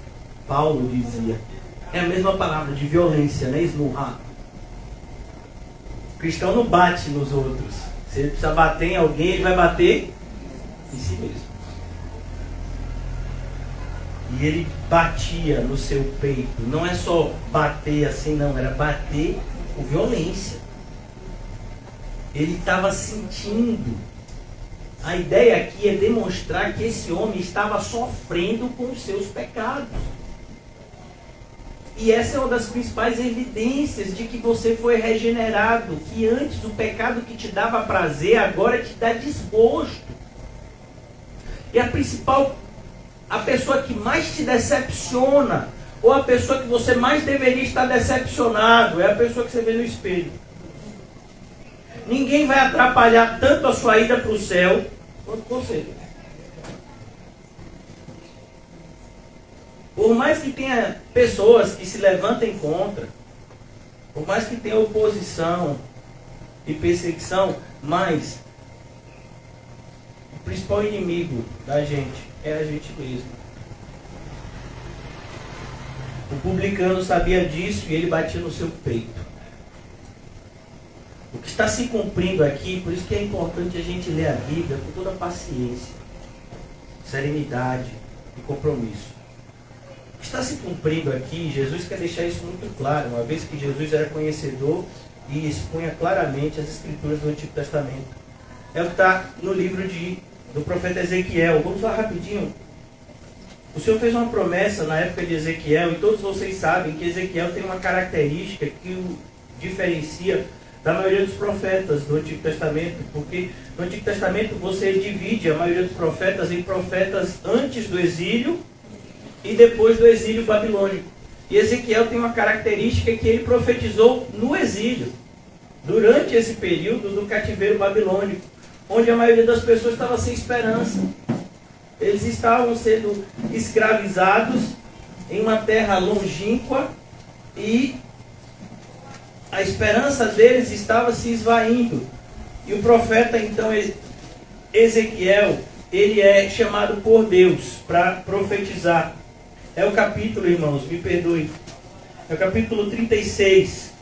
[SPEAKER 1] Paulo dizia. É a mesma palavra de violência, né? Esmurrar. O cristão não bate nos outros. Se ele precisa bater em alguém, ele vai bater em si mesmo. E ele batia no seu peito. Não é só bater assim, não. Era bater com violência. Ele estava sentindo, A ideia aqui é demonstrar que esse homem estava sofrendo com os seus pecados. E essa é uma das principais evidências de que você foi regenerado. Que antes o pecado que te dava prazer, agora te dá desgosto. E a pessoa que mais te decepciona, ou a pessoa que você mais deveria estar decepcionado, é a pessoa que você vê no espelho. Ninguém vai atrapalhar tanto a sua ida para o céu quanto você. Por mais que tenha pessoas que se levantem contra, por mais que tenha oposição e perseguição, mas o principal inimigo da gente é a gente mesmo. O publicano sabia disso e ele batia no seu peito. O que está se cumprindo aqui, por isso que é importante a gente ler a Bíblia com toda paciência, serenidade e compromisso. O que está se cumprindo aqui, Jesus quer deixar isso muito claro, uma vez que Jesus era conhecedor e expunha claramente as escrituras do Antigo Testamento. É o que está no livro do profeta Ezequiel. Vamos lá rapidinho. O Senhor fez uma promessa na época de Ezequiel, e todos vocês sabem que Ezequiel tem uma característica que o diferencia da maioria dos profetas do Antigo Testamento, porque no Antigo Testamento você divide a maioria dos profetas em profetas antes do exílio e depois do exílio babilônico. E Ezequiel tem uma característica que ele profetizou no exílio, durante esse período do cativeiro babilônico, onde a maioria das pessoas estava sem esperança. Eles estavam sendo escravizados em uma terra longínqua e a esperança deles estava se esvaindo. E o profeta, então, Ezequiel, ele é chamado por Deus para profetizar. É o capítulo, irmãos, me perdoe. É o capítulo 36.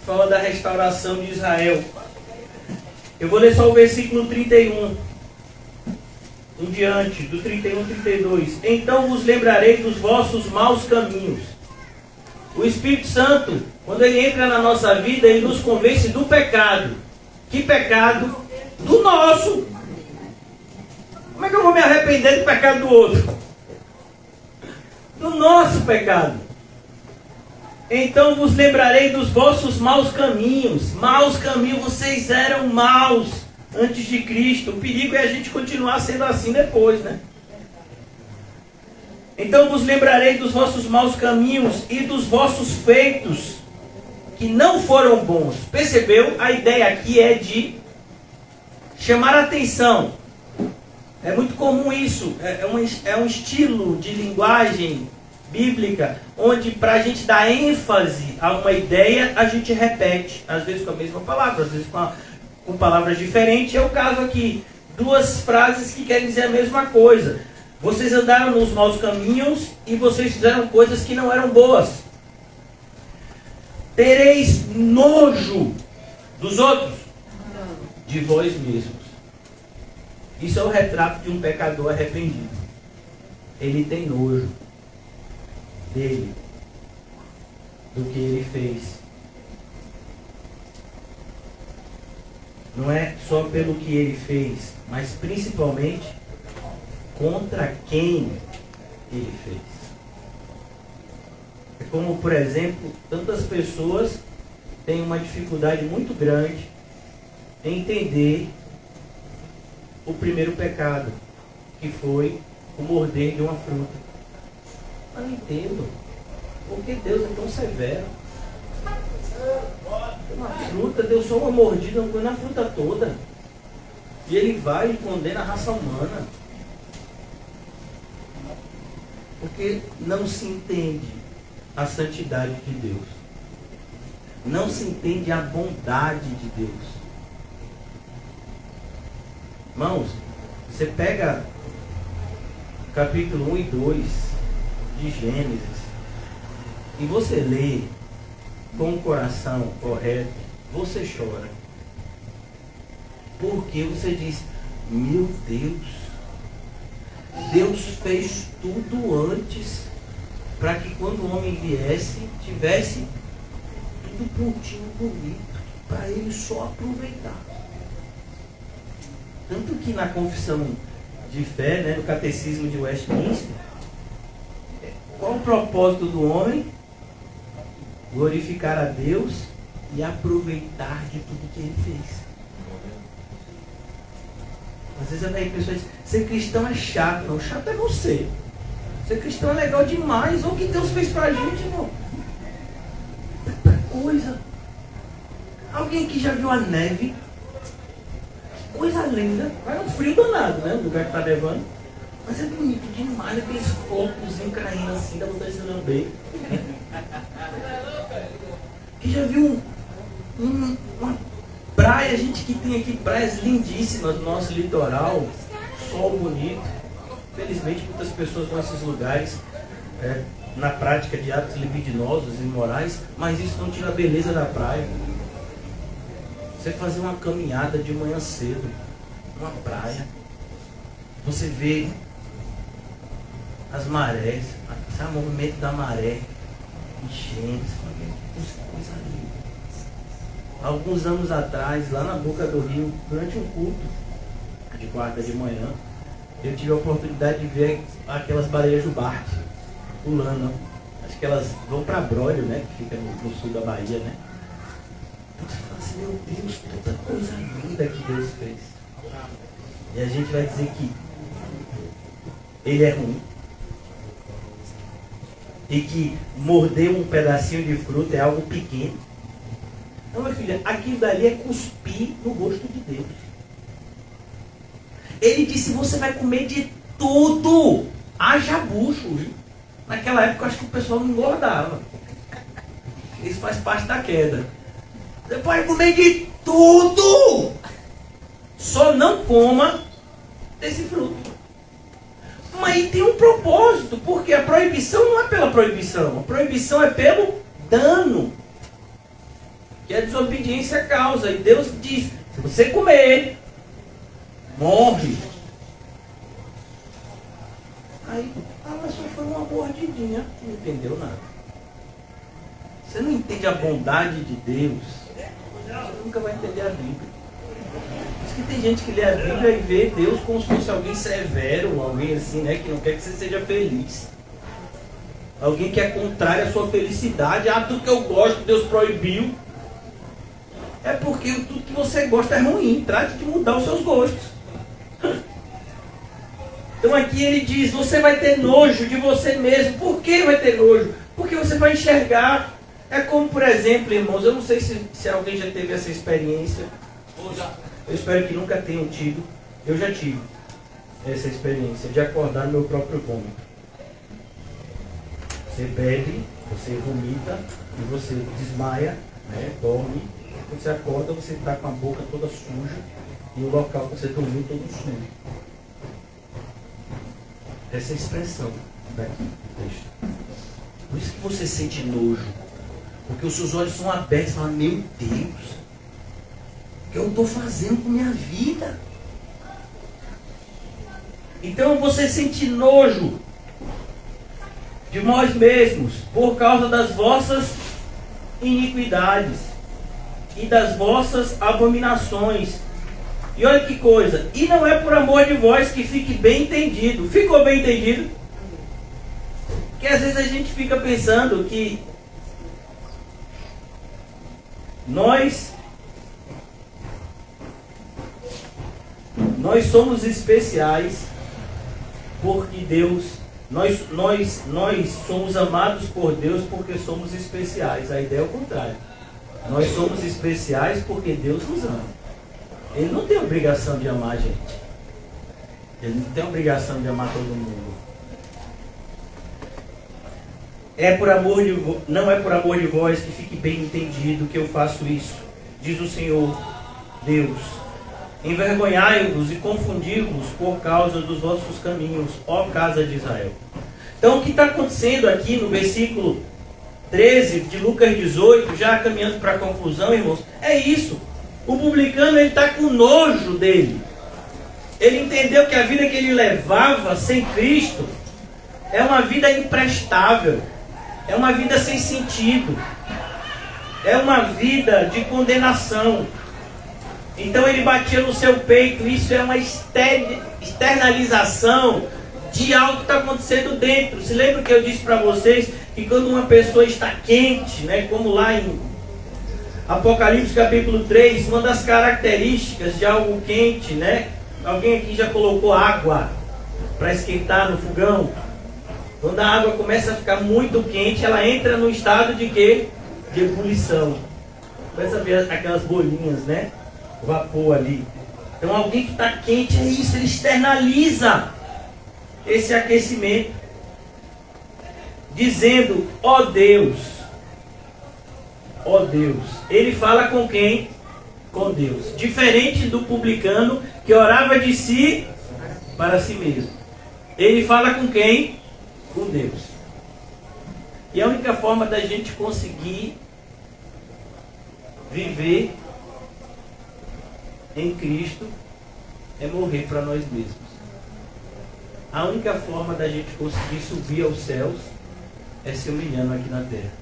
[SPEAKER 1] Fala da restauração de Israel. Eu vou ler só o versículo 31. Em diante, do 31 e 32. Então vos lembrarei dos vossos maus caminhos. O Espírito Santo, quando ele entra na nossa vida, ele nos convence do pecado. Que pecado? Do nosso. Como é que eu vou me arrepender do pecado do outro? Do nosso pecado. Então vos lembrarei dos vossos maus caminhos. Maus caminhos, vocês eram maus antes de Cristo. O perigo é a gente continuar sendo assim depois, né? Então vos lembrarei dos vossos maus caminhos e dos vossos feitos, que não foram bons. Percebeu? A ideia aqui é de chamar a atenção. É muito comum isso. É um estilo de linguagem bíblica, onde para a gente dar ênfase a uma ideia, a gente repete. Às vezes com a mesma palavra, às vezes com palavras diferentes. É o caso aqui. Duas frases que querem dizer a mesma coisa. Vocês andaram nos maus caminhos e vocês fizeram coisas que não eram boas. Tereis nojo dos outros? De vós mesmos. Isso é o retrato de um pecador arrependido. Ele tem nojo dele, do que ele fez. Não é só pelo que ele fez, mas principalmente contra quem ele fez. É como, por exemplo, tantas pessoas têm uma dificuldade muito grande em entender o primeiro pecado, que foi o morder de uma fruta. Eu não entendo por que Deus é tão severo. Uma fruta, deu só uma mordida, não foi na fruta toda. E ele vai e condena a raça humana. Porque não se entende a santidade de Deus. Não se entende a bondade de Deus. Irmãos, você pega capítulo 1 e 2 de Gênesis e você lê com o coração correto, você chora. Porque você diz, meu Deus, Deus fez tudo antes para que quando o homem viesse, tivesse tudo prontinho, bonito, para ele só aproveitar. Tanto que na confissão de fé, né, no catecismo de Westminster, qual o propósito do homem? Glorificar a Deus e aproveitar de tudo que ele fez. Às vezes aí pessoas dizem, ser cristão é chato. Não, chato é você. Ser cristão é legal demais. Olha o que Deus fez pra gente, irmão. Tanta coisa. Alguém aqui já viu a neve? Que coisa linda. Vai um frio danado, né? O lugar que tá levando. Mas é bonito demais, aqueles flocos caindo assim, dá vontade de se lamber. Quem já viu uma praia, a gente que tem aqui praias lindíssimas no nosso litoral, sol bonito. Felizmente muitas pessoas vão a esses lugares na prática de atos libidinosos e imorais, mas isso não tira a beleza da praia. Você fazer uma caminhada de manhã cedo, numa praia, você vê as marés, sabe, o movimento da maré, enchendo, coisa linda. Alguns anos atrás, lá na boca do rio, durante um culto de quarta de manhã, eu tive a oportunidade de ver aquelas baleias jubarte pulando. Acho que elas vão para Brolho, né, que fica no sul da Bahia, né? Então você fala assim, meu Deus, tanta coisa linda que Deus fez. E a gente vai dizer que ele é ruim. E que morder um pedacinho de fruta é algo pequeno. Então, minha filha, aquilo dali é cuspir no rosto de Deus. Ele disse, você vai comer de tudo. Haja bucho, viu? Naquela época eu acho que o pessoal não engordava. Isso faz parte da queda. Você pode comer de tudo. Só não coma desse fruto. Mas tem um propósito, porque a proibição não é pela proibição. A proibição é pelo dano. Que a desobediência causa. E Deus diz, se você comer, morre. Aí, mas só foi uma mordidinha. Não entendeu nada. Você não entende a bondade de Deus, você nunca vai entender a Bíblia. Por isso que tem gente que lê a Bíblia e vê Deus como se fosse alguém severo, alguém assim, né, que não quer que você seja feliz. Alguém que é contrário à sua felicidade. Ah, tudo que eu gosto, Deus proibiu. É porque tudo que você gosta é ruim. Trate de mudar os seus gostos. Então aqui ele diz, você vai ter nojo de você mesmo. Por que vai ter nojo? Porque você vai enxergar. É como, por exemplo, irmãos, eu não sei se alguém já teve essa experiência. Eu espero que nunca tenham tido. Eu já tive essa experiência de acordar no meu próprio vômito. Você bebe, você vomita e você desmaia, né, dorme. Quando você acorda, você está com a boca toda suja e o local que você dormiu todo sujo. Essa é a expressão daqui do texto. Por isso que você sente nojo. Porque os seus olhos são abertos e falam, meu Deus, o que eu estou fazendo com minha vida? Então você sente nojo de nós mesmos por causa das vossas iniquidades e das vossas abominações. E olha que coisa, e não é por amor de vós que fique bem entendido. Ficou bem entendido? Porque às vezes a gente fica pensando que nós somos especiais porque Deus, nós somos amados por Deus porque somos especiais. A ideia é o contrário. Nós somos especiais porque Deus nos ama. Ele não tem obrigação de amar a gente. Ele não tem obrigação de amar todo mundo. Não é por amor de vós que fique bem entendido que eu faço isso, diz o Senhor Deus. Envergonhai-vos e confundi-vos por causa dos vossos caminhos, ó casa de Israel. Então o que está acontecendo aqui no versículo 13 de Lucas 18, já caminhando para a conclusão, irmãos, é isso. O publicano, ele está com nojo dele. Ele entendeu que a vida que ele levava sem Cristo é uma vida imprestável. É uma vida sem sentido. É uma vida de condenação. Então ele batia no seu peito. Isso é uma externalização de algo que está acontecendo dentro. Se lembra que eu disse para vocês que quando uma pessoa está quente, né, como lá em Apocalipse capítulo 3, uma das características de algo quente, né? Alguém aqui já colocou água para esquentar no fogão? Quando a água começa a ficar muito quente, ela entra no estado de quê? De ebulição. Começa a ver aquelas bolinhas, né? O vapor ali. Então alguém que está quente é isso, ele externaliza esse aquecimento, dizendo, ó Deus, ó Deus. Ele fala com quem? Com Deus. Diferente do publicano que orava de si para si mesmo. Ele fala com quem? Com Deus. E a única forma da gente conseguir viver em Cristo é morrer para nós mesmos. A única forma da gente conseguir subir aos céus é se humilhando aqui na terra.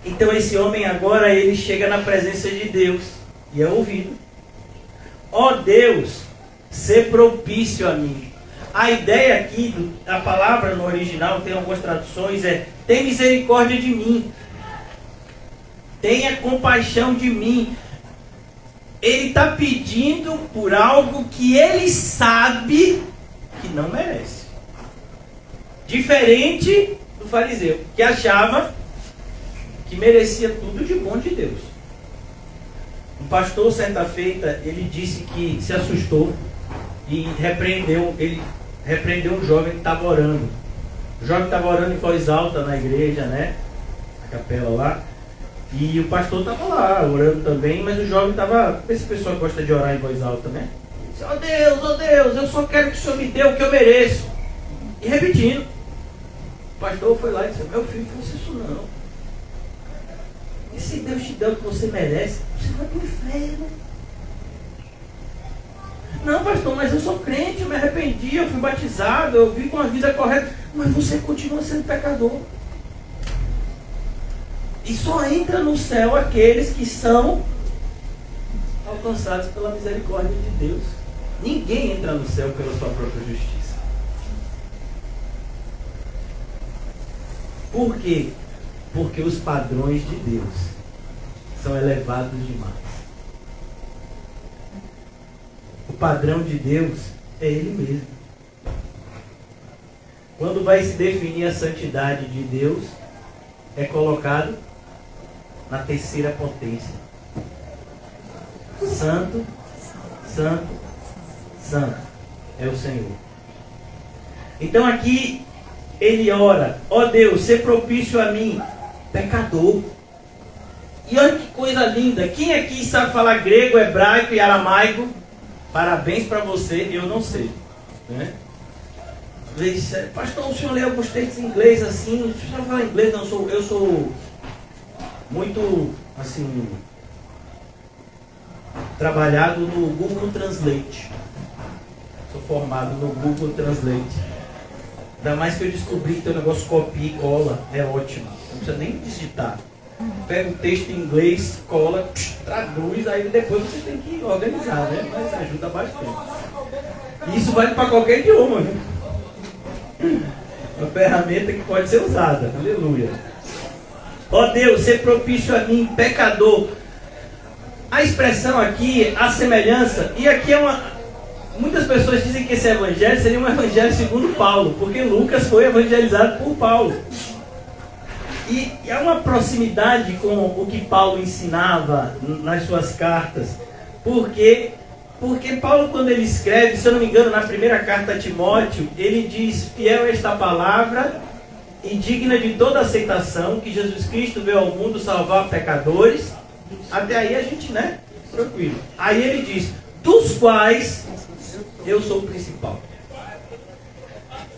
[SPEAKER 1] Então esse homem agora, ele chega na presença de Deus e é ouvido. Ó Deus, sê propício a mim. A ideia aqui, a palavra no original, tem algumas traduções, é: tem misericórdia de mim. Tenha compaixão de mim. Ele está pedindo por algo que ele sabe que não merece. Diferente do fariseu, que achava que merecia tudo de bom de Deus. Um pastor, certa feita, ele disse que se assustou e repreendeu um jovem que estava orando. O jovem estava orando em voz alta na igreja, né? Na capela lá. E o pastor estava lá orando também, mas o jovem estava... Esse pessoal gosta de orar em voz alta, né? Disse, ó Deus, eu só quero que o Senhor me dê o que eu mereço. E repetindo. O pastor foi lá e disse, meu filho, não faça isso não. E se Deus te der o que você merece, você vai para o inferno. Não, pastor, mas eu sou crente, eu me arrependi, eu fui batizado, eu vivo uma vida correta. Mas você continua sendo pecador. E só entra no céu aqueles que são alcançados pela misericórdia de Deus. Ninguém entra no céu pela sua própria justiça. Por quê? Porque os padrões de Deus são elevados demais. O padrão de Deus é Ele mesmo. Quando vai se definir a santidade de Deus, é colocado na terceira potência. Santo, santo, santo é o Senhor. Então aqui ele ora, ó Deus, sê propício a mim, pecador. E olha que coisa linda. Quem aqui sabe falar grego, hebraico e aramaico? Parabéns para você, eu não sei, né? Pastor, o senhor lê alguns textos em inglês assim? O senhor fala inglês? Não, eu sou muito, assim, trabalhado no Google Translate. Sou formado no Google Translate. Ainda mais que eu descobri que tem um negócio copia e cola. É ótimo. Não precisa nem digitar. Pega o texto em inglês, cola, traduz, aí depois você tem que organizar, né? Mas ajuda bastante. E isso vale para qualquer idioma, viu? Uma ferramenta que pode ser usada. Aleluia. Ó Deus, sê propício a mim, pecador. A expressão aqui, a semelhança, e aqui é uma... Muitas pessoas dizem que esse evangelho seria um evangelho segundo Paulo, porque Lucas foi evangelizado por Paulo. E há uma proximidade com o que Paulo ensinava nas suas cartas. Porque Paulo, quando ele escreve, se eu não me engano, na primeira carta a Timóteo, ele diz, fiel é esta palavra e digna de toda aceitação, que Jesus Cristo veio ao mundo salvar pecadores. Até aí a gente, né? Tranquilo. Aí ele diz, dos quais eu sou o principal.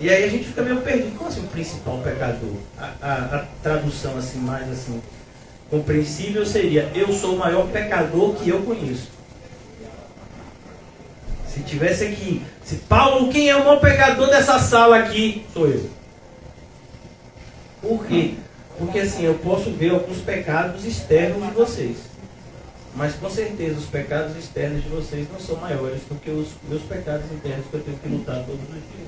[SPEAKER 1] E aí a gente fica meio perdido. Como assim o principal pecador? A tradução assim, mais assim, compreensível seria, eu sou o maior pecador que eu conheço. Se tivesse aqui, se Paulo, quem é o maior pecador dessa sala aqui? Sou eu. Por quê? Porque assim, eu posso ver alguns pecados externos de vocês. Mas com certeza os pecados externos de vocês não são maiores do que os meus pecados internos que eu tenho que lutar todos os dias.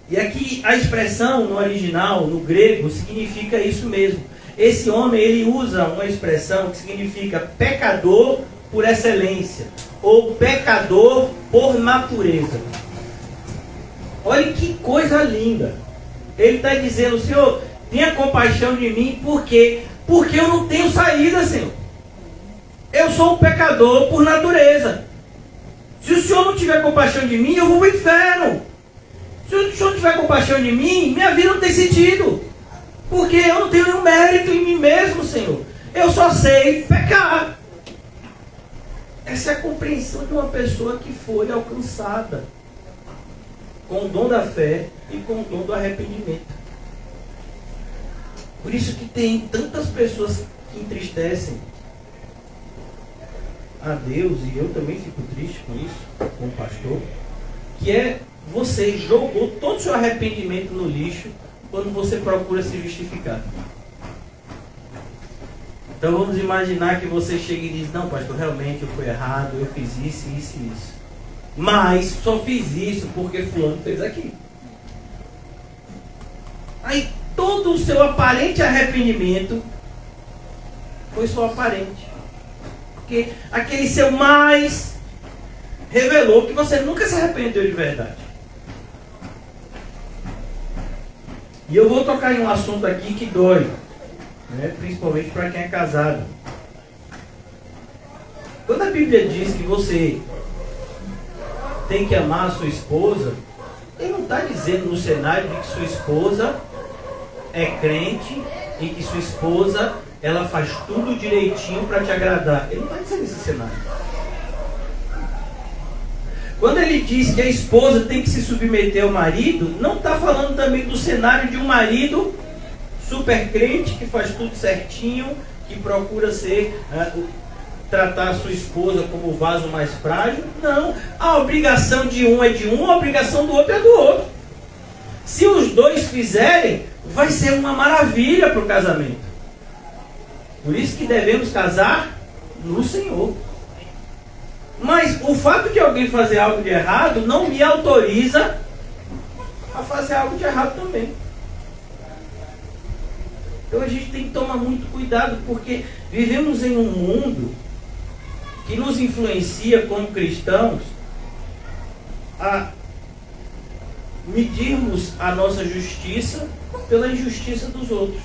[SPEAKER 1] E aqui a expressão no original, no grego, significa isso mesmo. Esse homem, ele usa uma expressão que significa pecador por excelência, ou pecador por natureza. Olha que coisa linda. Ele está dizendo, Senhor, tenha compaixão de mim, por quê? Porque eu não tenho saída, Senhor. Eu sou um pecador por natureza. Se o Senhor não tiver compaixão de mim, eu vou para o inferno. Se o Senhor não tiver compaixão de mim, minha vida não tem sentido. Porque eu não tenho nenhum mérito em mim mesmo, Senhor. Eu só sei pecar. Essa é a compreensão de uma pessoa que foi alcançada com o dom da fé e com o dom do arrependimento. Por isso que tem tantas pessoas que entristecem a Deus, e eu também fico triste com isso, como pastor, que é você jogou todo o seu arrependimento no lixo quando você procura se justificar. Então vamos imaginar que você chega e diz, não pastor, realmente eu fui errado, eu fiz isso, isso e isso. Mas só fiz isso porque fulano fez aquilo. Aí todo o seu aparente arrependimento foi só aparente. Porque aquele seu mais revelou que você nunca se arrependeu de verdade. E eu vou tocar em um assunto aqui que dói, né? Principalmente para quem é casado. Quando a Bíblia diz que você tem que amar a sua esposa, ele não está dizendo no cenário de que sua esposa é crente e que sua esposa ela faz tudo direitinho para te agradar. Ele não está dizendo esse cenário. Quando ele diz que a esposa tem que se submeter ao marido, não está falando também do cenário de um marido super crente, que faz tudo certinho, que procura tratar a sua esposa como o vaso mais frágil. Não, a obrigação de um é de um, a obrigação do outro é do outro. Se os dois fizerem, vai ser uma maravilha para o casamento. Por isso que devemos casar no Senhor. Mas o fato de alguém fazer algo de errado não me autoriza a fazer algo de errado também. Então a gente tem que tomar muito cuidado, porque vivemos em um mundo que nos influencia como cristãos a medirmos a nossa justiça pela injustiça dos outros.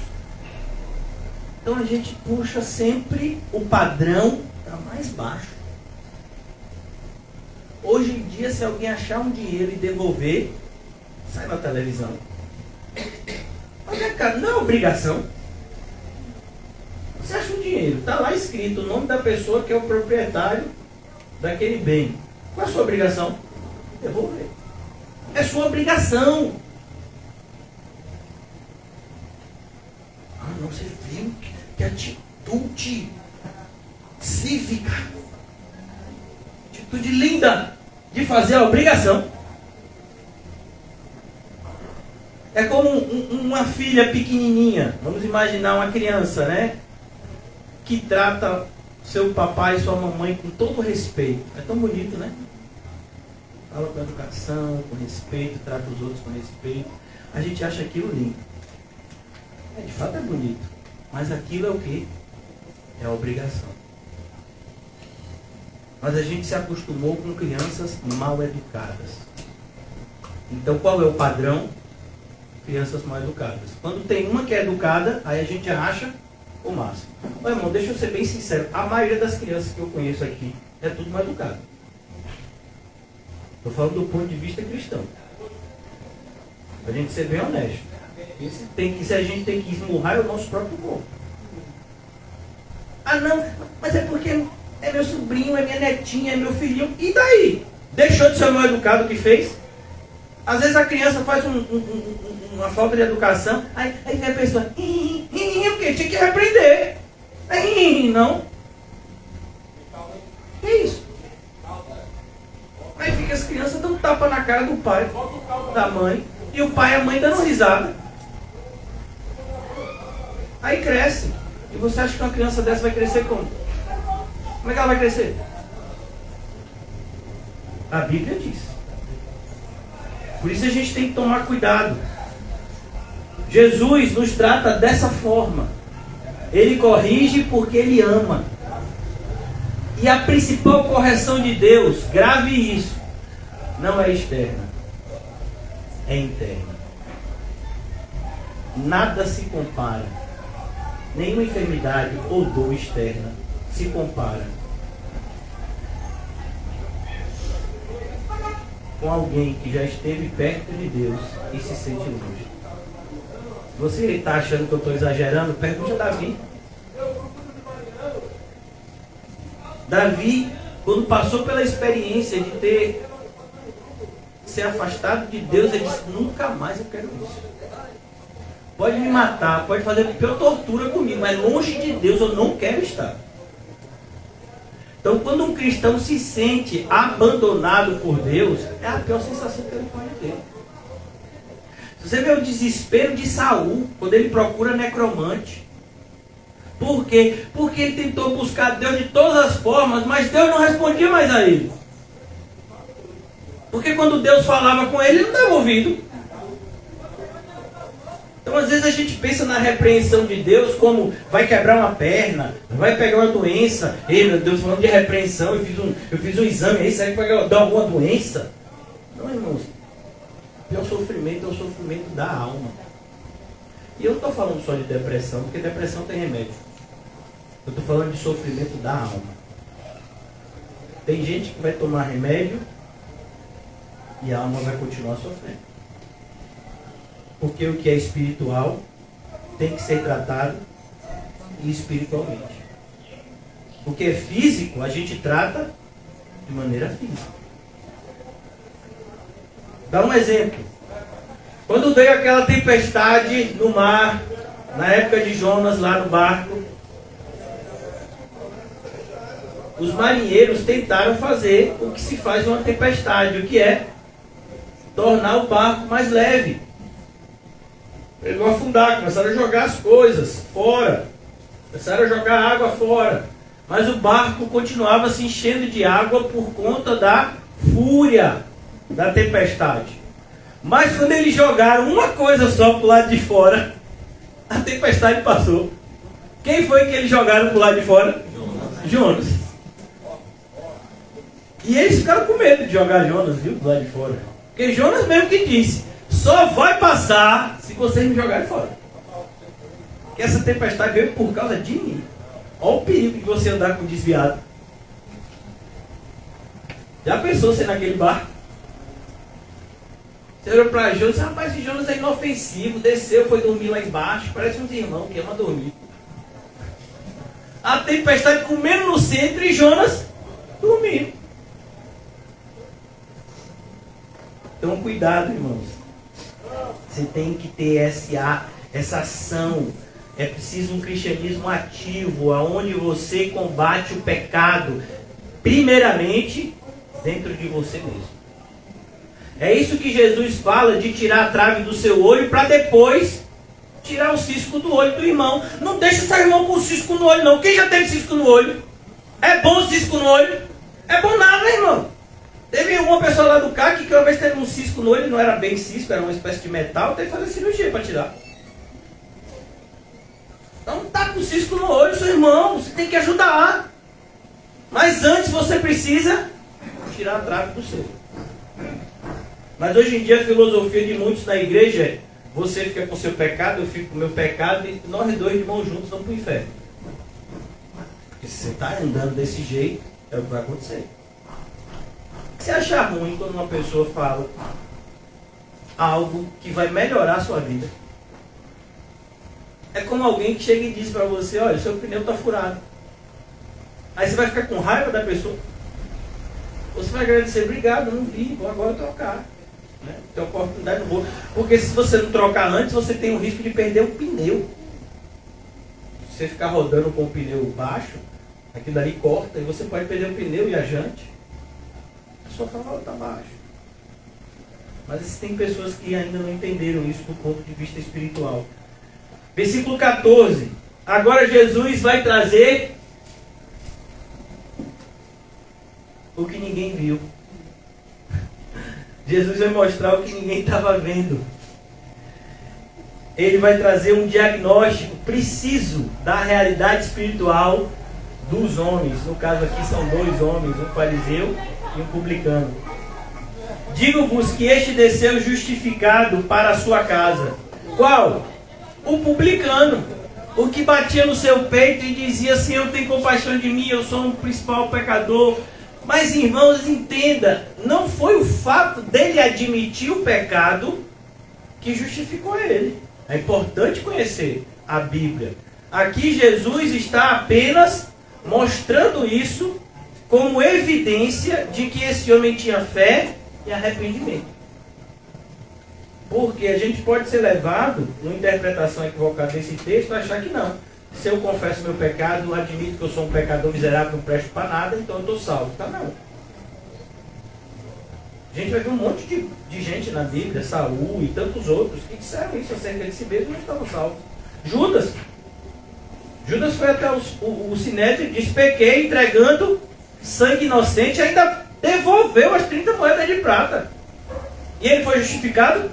[SPEAKER 1] Então a gente puxa sempre o padrão para mais baixo. Hoje em dia, se alguém achar um dinheiro e devolver, sai na televisão. Mas, cara, não é obrigação. Você acha um dinheiro, está lá escrito o nome da pessoa que é o proprietário daquele bem. Qual é a sua obrigação? Devolver. É sua obrigação. Ah, não, você viu que atitude cívica, atitude linda de fazer a obrigação. É como uma filha pequenininha, vamos imaginar uma criança, né? Que trata seu papai e sua mamãe com todo respeito. É tão bonito, né? Fala com educação, com respeito, trata os outros com respeito. A gente acha aquilo lindo. De fato é bonito. Mas aquilo é o quê? É a obrigação. Mas a gente se acostumou com crianças mal educadas. Então qual é o padrão? Crianças mal educadas. Quando tem uma que é educada, aí a gente acha o máximo. Mas, irmão, deixa eu ser bem sincero. A maioria das crianças que eu conheço aqui é tudo mal educado. Estou falando do ponto de vista cristão. Para a gente ser bem honesto. Se a gente tem que esmurrar, é o nosso próprio corpo. Ah, não, mas é porque é meu sobrinho, é minha netinha, é meu filhinho. E daí? Deixou de ser o mal educado que fez? Às vezes a criança faz uma falta de educação, aí vem a pessoa, o quê? Tinha que repreender. Não. É isso. Aí fica as crianças dando tapa na cara do pai, da mãe, e o pai e a mãe dando risada. Aí cresce. E você acha que uma criança dessa vai crescer como? Como é que ela vai crescer? A Bíblia diz. Por isso a gente tem que tomar cuidado. Jesus nos trata dessa forma. Ele corrige porque Ele ama. E a principal correção de Deus, grave isso, não é externa, é interna. Nada se compara. Nenhuma enfermidade ou dor externa se compara com alguém que já esteve perto de Deus e se sente longe. Se você está achando que eu estou exagerando, pergunte a Davi. Davi, quando passou pela experiência de ter se afastado de Deus, ele disse: nunca mais eu quero isso. Pode me matar, pode fazer a pior tortura comigo, mas longe de Deus eu não quero estar. Então, quando um cristão se sente abandonado por Deus, é a pior sensação que ele pode ter. Você vê o desespero de Saul, quando ele procura necromante. Por quê? Porque ele tentou buscar Deus de todas as formas, mas Deus não respondia mais a ele. Porque quando Deus falava com ele, ele não dava ouvido. Então, às vezes a gente pensa na repreensão de Deus como vai quebrar uma perna, vai pegar uma doença. Ei, meu Deus, falando de repreensão, eu fiz um exame aí, será que vai dar alguma doença? Não, irmãos. O sofrimento é o sofrimento da alma. E eu não estou falando só de depressão, porque depressão tem remédio. Eu estou falando de sofrimento da alma. Tem gente que vai tomar remédio e a alma vai continuar sofrendo. Porque o que é espiritual tem que ser tratado espiritualmente. O que é físico, a gente trata de maneira física. Dá um exemplo. Quando veio aquela tempestade no mar, na época de Jonas lá no barco, os marinheiros tentaram fazer o que se faz em uma tempestade, o que é tornar o barco mais leve. Eles vão afundar, começaram a jogar as coisas fora, começaram a jogar água fora, mas o barco continuava se enchendo de água por conta da fúria da tempestade. Mas quando eles jogaram uma coisa só para o lado de fora, a tempestade passou. Quem foi que eles jogaram para o lado de fora? Jonas. E eles ficaram com medo de jogar Jonas, viu, do lado de fora. Porque Jonas mesmo que disse: só vai passar se vocês me jogarem fora. Que essa tempestade veio por causa de mim. Olha o perigo de você andar com desviado. Já pensou ser naquele barco? Você olhou para Jonas e disse: rapaz, esse Jonas é inofensivo, desceu, foi dormir lá embaixo, parece uns irmãos que ama dormir. A tempestade comendo no centro e Jonas dormindo. Então cuidado, irmãos. Você tem que ter essa ação. É preciso um cristianismo ativo, onde você combate o pecado, primeiramente, dentro de você mesmo. É isso que Jesus fala de tirar a trave do seu olho para depois tirar o cisco do olho do irmão. Não deixa seu irmão com cisco no olho, não. Quem já teve cisco no olho? É bom cisco no olho? É bom nada, irmão. Teve uma pessoa lá do CAC que uma vez teve um cisco no olho, não era bem cisco, era uma espécie de metal, teve que fazer cirurgia para tirar. Então tá com cisco no olho, seu irmão, você tem que ajudar. Mas antes você precisa tirar a trave do seu. Mas hoje em dia a filosofia de muitos na igreja é: você fica com o seu pecado, eu fico com o meu pecado e nós dois de mãos juntos vamos para o inferno. Porque se você está andando desse jeito, é o que vai acontecer. Você acha ruim quando uma pessoa fala algo que vai melhorar a sua vida? É como alguém que chega e diz para você: olha, seu pneu está furado. Aí você vai ficar com raiva da pessoa? Você vai agradecer: obrigado, não vi, vou agora trocar. Né? Tem oportunidade, não vou. Porque se você não trocar antes, você tem o risco de perder o pneu. Se você ficar rodando com o pneu baixo, aquilo ali corta e você pode perder o pneu e a jante. A sua favor está baixo. Mas tem pessoas que ainda não entenderam isso do ponto de vista espiritual. Versículo 14. Agora Jesus vai trazer o que ninguém viu. Jesus vai mostrar o que ninguém estava vendo. Ele vai trazer um diagnóstico preciso da realidade espiritual dos homens. No caso aqui são dois homens, um fariseu e um publicano. Digo-vos que este desceu justificado para a sua casa. Qual? O publicano. O que batia no seu peito e dizia: Senhor, tem compaixão de mim, eu sou um principal pecador. Mas, irmãos, entenda, não foi o fato dele admitir o pecado que justificou ele. É importante conhecer a Bíblia. Aqui Jesus está apenas mostrando isso como evidência de que esse homem tinha fé e arrependimento. Porque a gente pode ser levado, numa interpretação equivocada desse texto, a achar que não. Se eu confesso meu pecado, admito que eu sou um pecador miserável, não presto para nada, então eu estou salvo. Tá, não. A gente vai ver um monte de gente na Bíblia, Saul e tantos outros, que disseram isso acerca de si mesmo e não estavam salvos. Judas foi até o Sinédrio e disse: pequei entregando sangue inocente, e ainda devolveu as 30 moedas de prata. E ele foi justificado?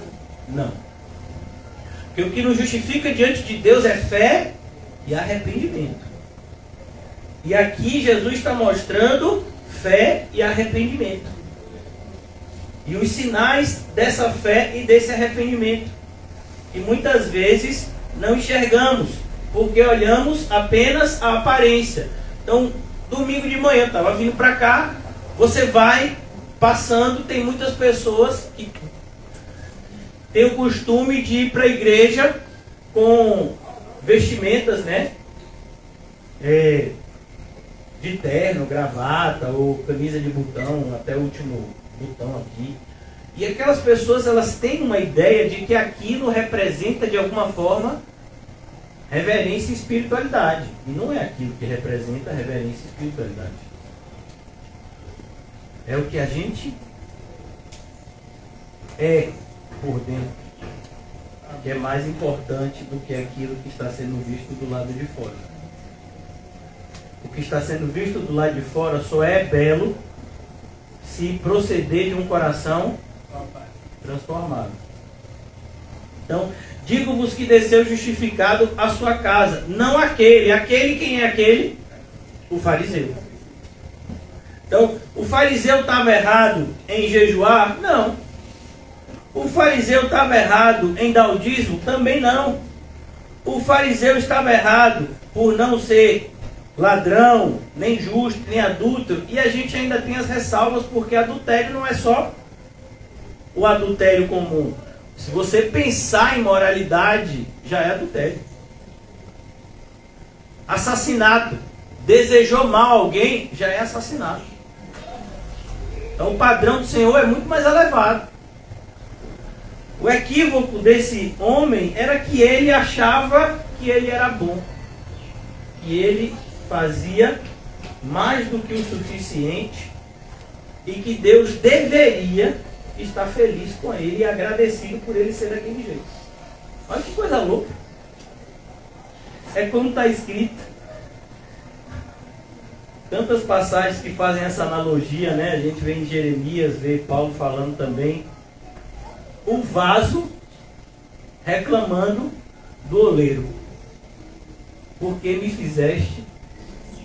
[SPEAKER 1] Não. Porque o que nos justifica diante de Deus é fé e arrependimento. E aqui Jesus está mostrando fé e arrependimento. E os sinais dessa fé e desse arrependimento. E muitas vezes não enxergamos, porque olhamos apenas a aparência. Então, domingo de manhã, estava vindo para cá, você vai passando, tem muitas pessoas que têm o costume de ir para a igreja com vestimentas, né? De terno, gravata ou camisa de botão, até o último botão aqui. E aquelas pessoas, elas têm uma ideia de que aquilo representa de alguma forma reverência e espiritualidade. E não é aquilo que representa reverência e espiritualidade. É o que a gente é por dentro, que é mais importante do que aquilo que está sendo visto do lado de fora. O que está sendo visto do lado de fora só é belo se proceder de um coração transformado. Então, digo-vos que desceu justificado à sua casa, não aquele. Aquele, quem é aquele? O fariseu. Então, o fariseu estava errado em jejuar? Não. O fariseu estava errado em dar o dízimo? Também não. O fariseu estava errado por não ser ladrão, nem justo, nem adúltero. E a gente ainda tem as ressalvas, porque adultério não é só o adultério comum. Se você pensar em moralidade, já é adultério. Assassinato. Desejou mal a alguém, já é assassinato. Então o padrão do Senhor é muito mais elevado. O equívoco desse homem era que ele achava que ele era bom. Que ele fazia mais do que o suficiente e que Deus deveria estar feliz com ele e agradecido por ele ser daquele jeito. Olha que coisa louca. É como está escrito. Tantas passagens que fazem essa analogia, né? A gente vê em Jeremias, vê Paulo falando também. O vaso reclamando do oleiro. Por que me fizeste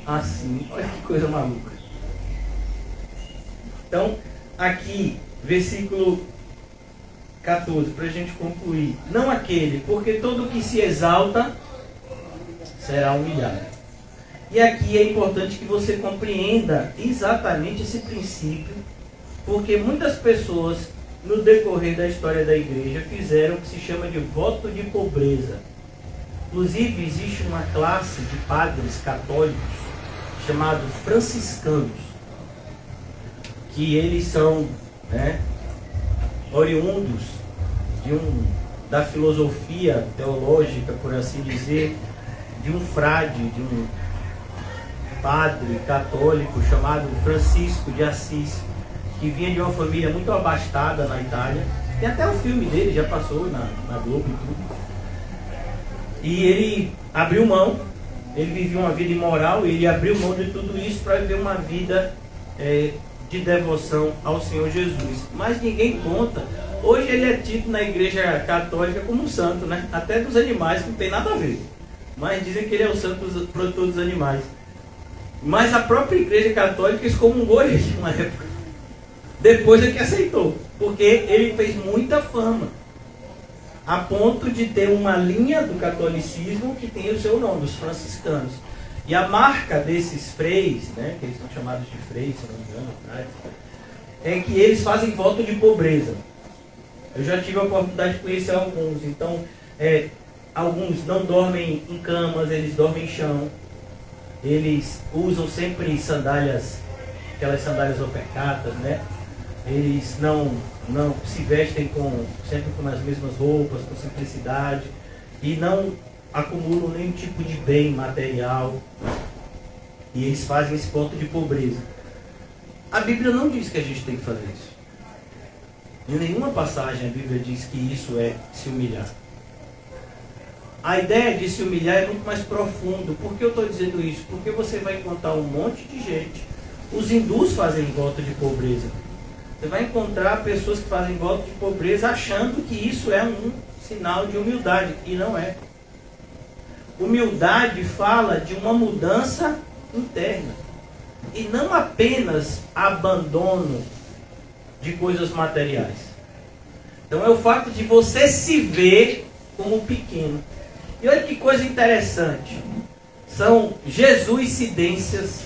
[SPEAKER 1] assim? Olha que coisa maluca. Então, aqui, versículo 14, para a gente concluir. Não aquele, porque todo que se exalta será humilhado. E aqui é importante que você compreenda exatamente esse princípio, porque muitas pessoas, no decorrer da história da igreja, fizeram o que se chama de voto de pobreza. Inclusive, existe uma classe de padres católicos chamados franciscanos, que eles são, né, oriundos da filosofia teológica, por assim dizer, de um frade, de um padre católico chamado Francisco de Assis, que vinha de uma família muito abastada na Itália. Tem até o filme dele, já passou na Globo e tudo. E ele abriu mão, ele vivia uma vida imoral, e ele abriu mão de tudo isso para viver uma vida de devoção ao Senhor Jesus. Mas ninguém conta. Hoje ele é tido na igreja católica como um santo, né? Até dos animais, que não tem nada a ver. Mas dizem que ele é o santo protetor dos animais. Mas a própria igreja católica excomungou ele uma época. Depois é que aceitou. Porque ele fez muita fama. A ponto de ter uma linha do catolicismo que tem o seu nome, os franciscanos. E a marca desses freis, né, que eles são chamados de freis, se não me engano, é que eles fazem voto de pobreza. Eu já tive a oportunidade de conhecer alguns. Então, alguns não dormem em camas, eles dormem em chão. Eles usam sempre sandálias, aquelas sandálias opercatas, né? Eles não se vestem sempre com as mesmas roupas, com simplicidade. E não acumulam nenhum tipo de bem material. E eles fazem esse ponto de pobreza. A Bíblia não diz que a gente tem que fazer isso. Em nenhuma passagem a Bíblia diz que isso é se humilhar. A ideia de se humilhar é muito mais profundo. Por que eu estou dizendo isso? Porque você vai encontrar um monte de gente. Os hindus fazem voto de pobreza. Você vai encontrar pessoas que fazem voto de pobreza achando que isso é um sinal de humildade. E não é. Humildade fala de uma mudança interna. E não apenas abandono de coisas materiais. Então é o fato de você se ver como pequeno. E olha que coisa interessante. São Jesuicidências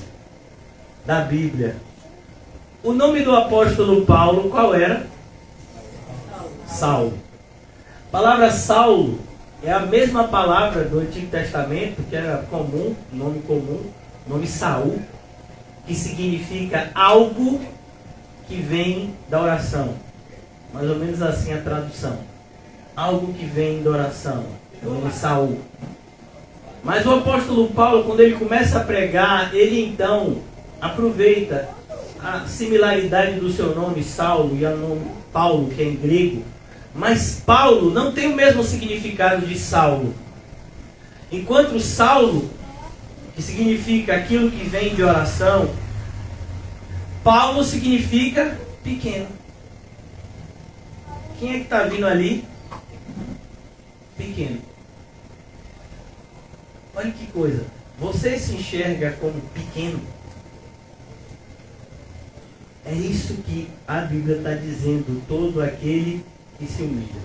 [SPEAKER 1] da Bíblia. O nome do apóstolo Paulo qual era? Saulo. A palavra Saulo é a mesma palavra do Antigo Testamento, que era comum, nome Saul, que significa algo que vem da oração. Mais ou menos assim a tradução. Algo que vem da oração. O nome Saul. Mas o apóstolo Paulo, quando ele começa a pregar, ele então aproveita a similaridade do seu nome Saulo e o nome Paulo, que é em grego. Mas Paulo não tem o mesmo significado de Saulo. Enquanto Saulo, que significa aquilo que vem de oração, Paulo significa pequeno. Quem é que está vindo ali? Pequeno. Olha que coisa. Você se enxerga como pequeno? É isso que a Bíblia está dizendo. Todo aquele que se humilha.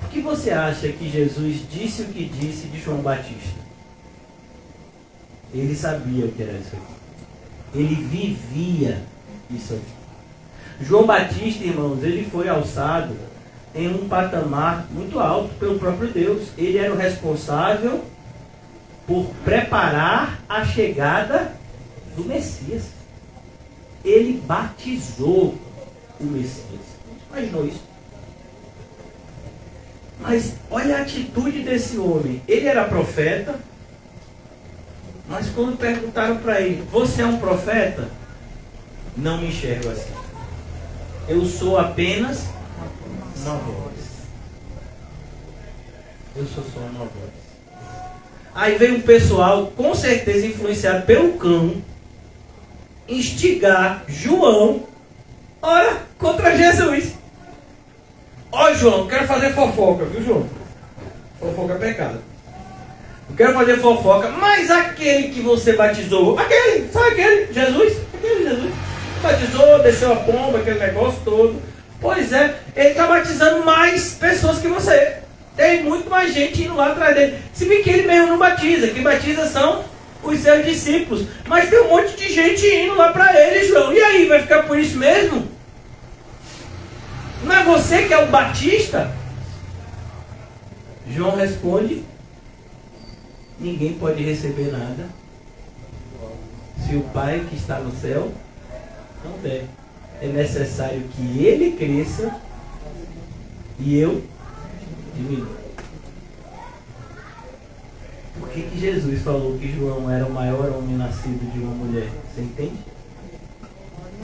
[SPEAKER 1] Por que você acha que Jesus disse o que disse de João Batista? Ele sabia o que era isso aqui. Ele vivia isso aqui. João Batista, irmãos, ele foi alçado em um patamar muito alto pelo próprio Deus. Ele era o responsável por preparar a chegada do Messias. Ele batizou o Messias. Imaginou isso? Mas olha a atitude desse homem. Ele era profeta, mas quando perguntaram para ele, você é um profeta? Não me enxergo assim. Eu sou apenas uma voz. Eu sou só uma voz. Aí veio um pessoal, com certeza influenciado pelo cão, instigar João, ora, contra Jesus. Ó João, quero fazer fofoca, viu João? Fofoca é pecado. Eu quero fazer fofoca, mas aquele que você batizou, sabe aquele? Jesus, aquele Jesus. Batizou, desceu a pomba, aquele negócio todo. Pois é, ele está batizando mais pessoas que você. Tem muito mais gente indo lá atrás dele. Se bem que ele mesmo não batiza, quem batiza são os seus discípulos. Mas tem um monte de gente indo lá para ele, João. E aí, vai ficar por isso mesmo? Não é você que é o batista? João responde: ninguém pode receber nada se o Pai que está no céu não der. É necessário que ele cresça e eu diminua. Por que Jesus falou que João era o maior homem nascido de uma mulher? Você entende?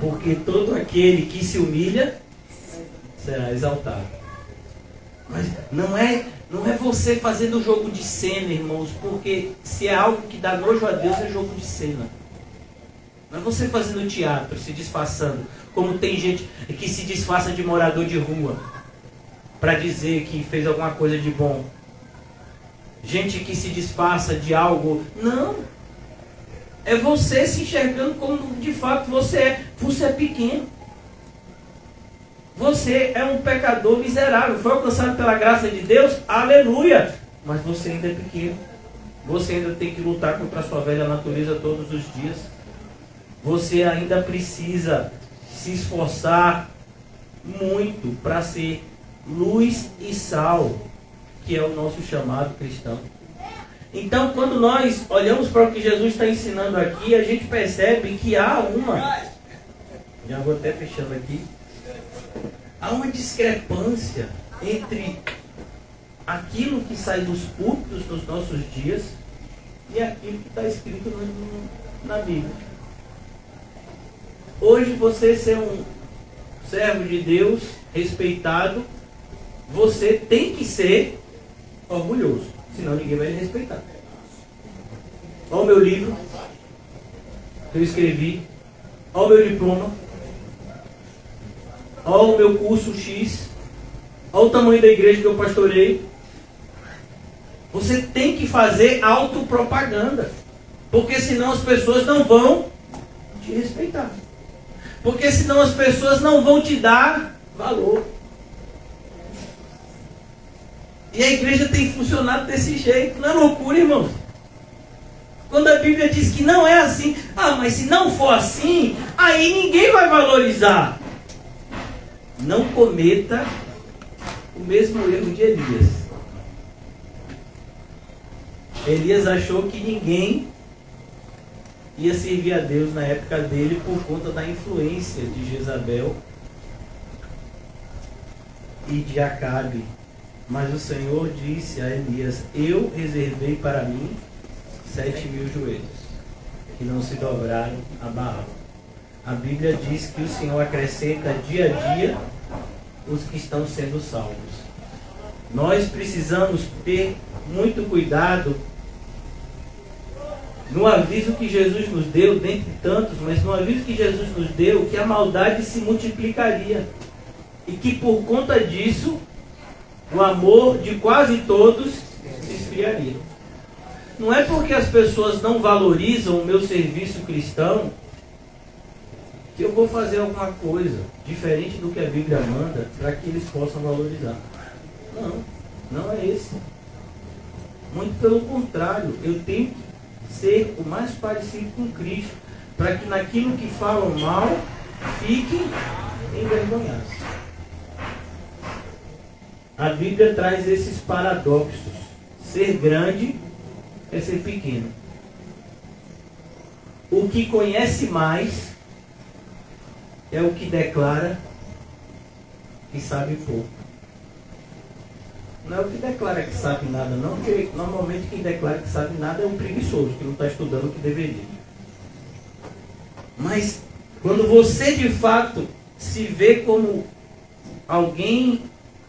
[SPEAKER 1] Porque todo aquele que se humilha será exaltado. Mas não é você fazendo jogo de cena, irmãos, porque se é algo que dá nojo a Deus, é jogo de cena. Não é você fazendo teatro, se disfarçando, como tem gente que se disfarça de morador de rua para dizer que fez alguma coisa de bom. Gente que se disfarça de algo. Não. É você se enxergando como de fato você é. Você é pequeno. Você é um pecador miserável. Foi alcançado pela graça de Deus. Aleluia. Mas você ainda é pequeno. Você ainda tem que lutar contra a sua velha natureza todos os dias. Você ainda precisa se esforçar muito para ser luz e sal, que é o nosso chamado cristão. Então, quando nós olhamos para o que Jesus está ensinando aqui, a gente percebe que há uma... Já vou até fechando aqui. Há uma discrepância entre aquilo que sai dos púlpitos nos nossos dias e aquilo que está escrito na Bíblia. Hoje, você ser um servo de Deus, respeitado, você tem que ser orgulhoso, senão ninguém vai lhe respeitar. Olha o meu livro que eu escrevi, olha o meu diploma, olha o meu curso X, olha o tamanho da igreja que eu pastorei. Você tem que fazer autopropaganda, porque senão as pessoas não vão te respeitar. Porque senão as pessoas não vão te dar valor. E a igreja tem funcionado desse jeito. Não é loucura, irmãos? Quando a Bíblia diz que não é assim. Ah, mas se não for assim, aí ninguém vai valorizar. Não cometa o mesmo erro de Elias. Elias achou que ninguém ia servir a Deus na época dele por conta da influência de Jezabel e de Acabe. Mas o Senhor disse a Elias: eu reservei para mim 7.000 joelhos que não se dobraram a Baal. A Bíblia diz que o Senhor acrescenta dia a dia os que estão sendo salvos. Nós precisamos ter muito cuidado no aviso que Jesus nos deu, dentre tantos, mas no aviso que Jesus nos deu, que a maldade se multiplicaria. E que por conta disso, o amor de quase todos se esfriaria. Não é porque as pessoas não valorizam o meu serviço cristão que eu vou fazer alguma coisa diferente do que a Bíblia manda para que eles possam valorizar. Não, não é esse. Muito pelo contrário, eu tenho que ser o mais parecido com Cristo, para que naquilo que falam mal, fiquem envergonhados. A Bíblia traz esses paradoxos. Ser grande é ser pequeno. O que conhece mais é o que declara que sabe pouco. Não é o que declara que sabe nada, não, porque normalmente quem declara que sabe nada é um preguiçoso, que não está estudando o que deveria. Mas quando você de fato se vê como alguém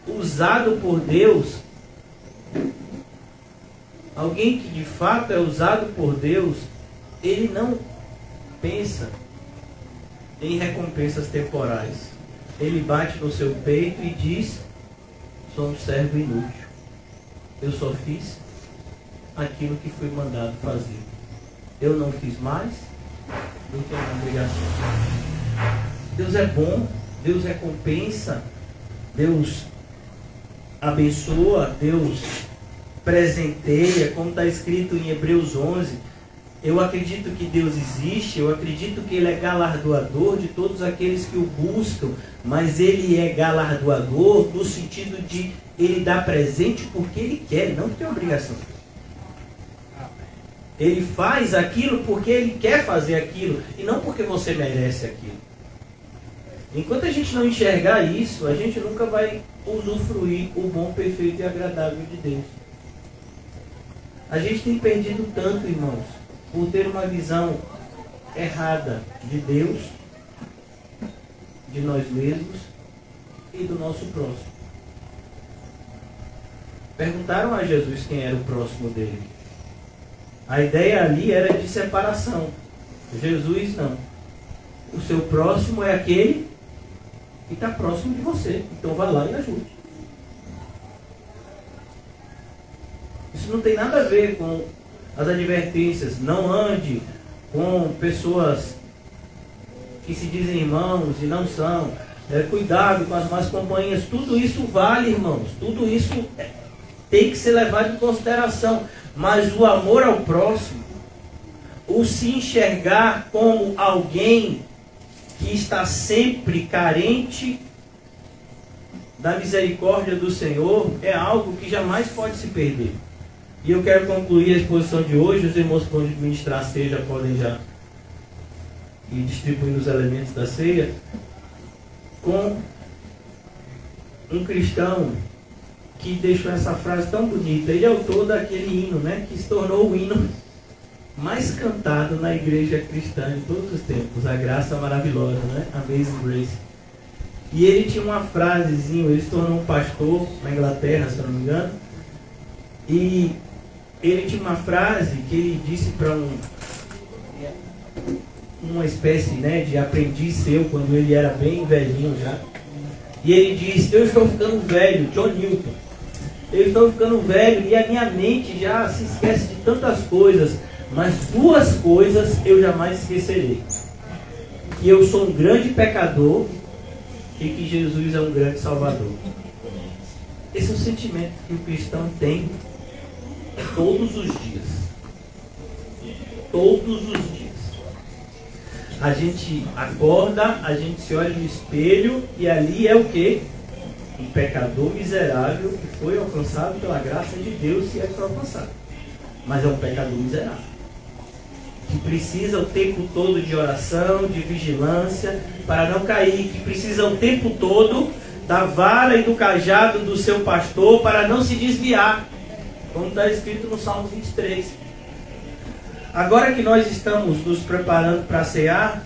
[SPEAKER 1] usado por Deus, alguém que de fato é usado por Deus, ele não pensa em recompensas temporais. Ele bate no seu peito e diz: sou um servo inútil. Eu só fiz aquilo que fui mandado fazer. Eu não fiz mais do que a minha obrigação. Deus é bom, Deus recompensa, Deus abençoa, Deus presenteia, como está escrito em Hebreus 11. Eu acredito que Deus existe, eu acredito que Ele é galardoador de todos aqueles que o buscam, mas Ele é galardoador no sentido de Ele dá presente porque Ele quer, não porque é obrigação. Ele faz aquilo porque Ele quer fazer aquilo, e não porque você merece aquilo. Enquanto a gente não enxergar isso, a gente nunca vai usufruir o bom, perfeito e agradável de Deus. A gente tem perdido tanto, irmãos, por ter uma visão errada de Deus, de nós mesmos e do nosso próximo. Perguntaram a Jesus quem era o próximo dele. A ideia ali era de separação. Jesus não. O seu próximo é aquele que está próximo de você. Então vá lá e ajude. Isso não tem nada a ver com as advertências. Não ande com pessoas que se dizem irmãos e não são. Cuidado com as más companhias. Tudo isso vale, irmãos. Tudo isso tem que ser levado em consideração. Mas o amor ao próximo, o se enxergar como alguém que está sempre carente da misericórdia do Senhor, é algo que jamais pode se perder. E eu quero concluir a exposição de hoje. Os irmãos que vão ministrar a ceia já podem já ir distribuindo os elementos da ceia, com um cristão que deixou essa frase tão bonita. Ele é autor daquele hino, né, que se tornou o hino mais cantado na igreja cristã de todos os tempos, a graça maravilhosa, né? Amazing Grace. E ele tinha uma frasezinha, ele se tornou um pastor na Inglaterra, se eu não me engano, e ele tinha uma frase que ele disse para uma espécie, né, de aprendiz seu, quando ele era bem velhinho já. E ele disse: eu estou ficando velho, John Newton, eu estou ficando velho e a minha mente já se esquece de tantas coisas, mas duas coisas eu jamais esquecerei: que eu sou um grande pecador e que Jesus é um grande salvador. Esse é o sentimento que o cristão tem todos os dias. Todos os dias. A gente acorda, a gente se olha no espelho e ali é o quê? Um pecador miserável que foi alcançado pela graça de Deus, se é que foi alcançado. Mas é um pecador miserável, que precisa o tempo todo de oração, de vigilância, para não cair, que precisa o tempo todo da vara e do cajado do seu pastor, para não se desviar, como está escrito no Salmo 23. Agora que nós estamos nos preparando para cear,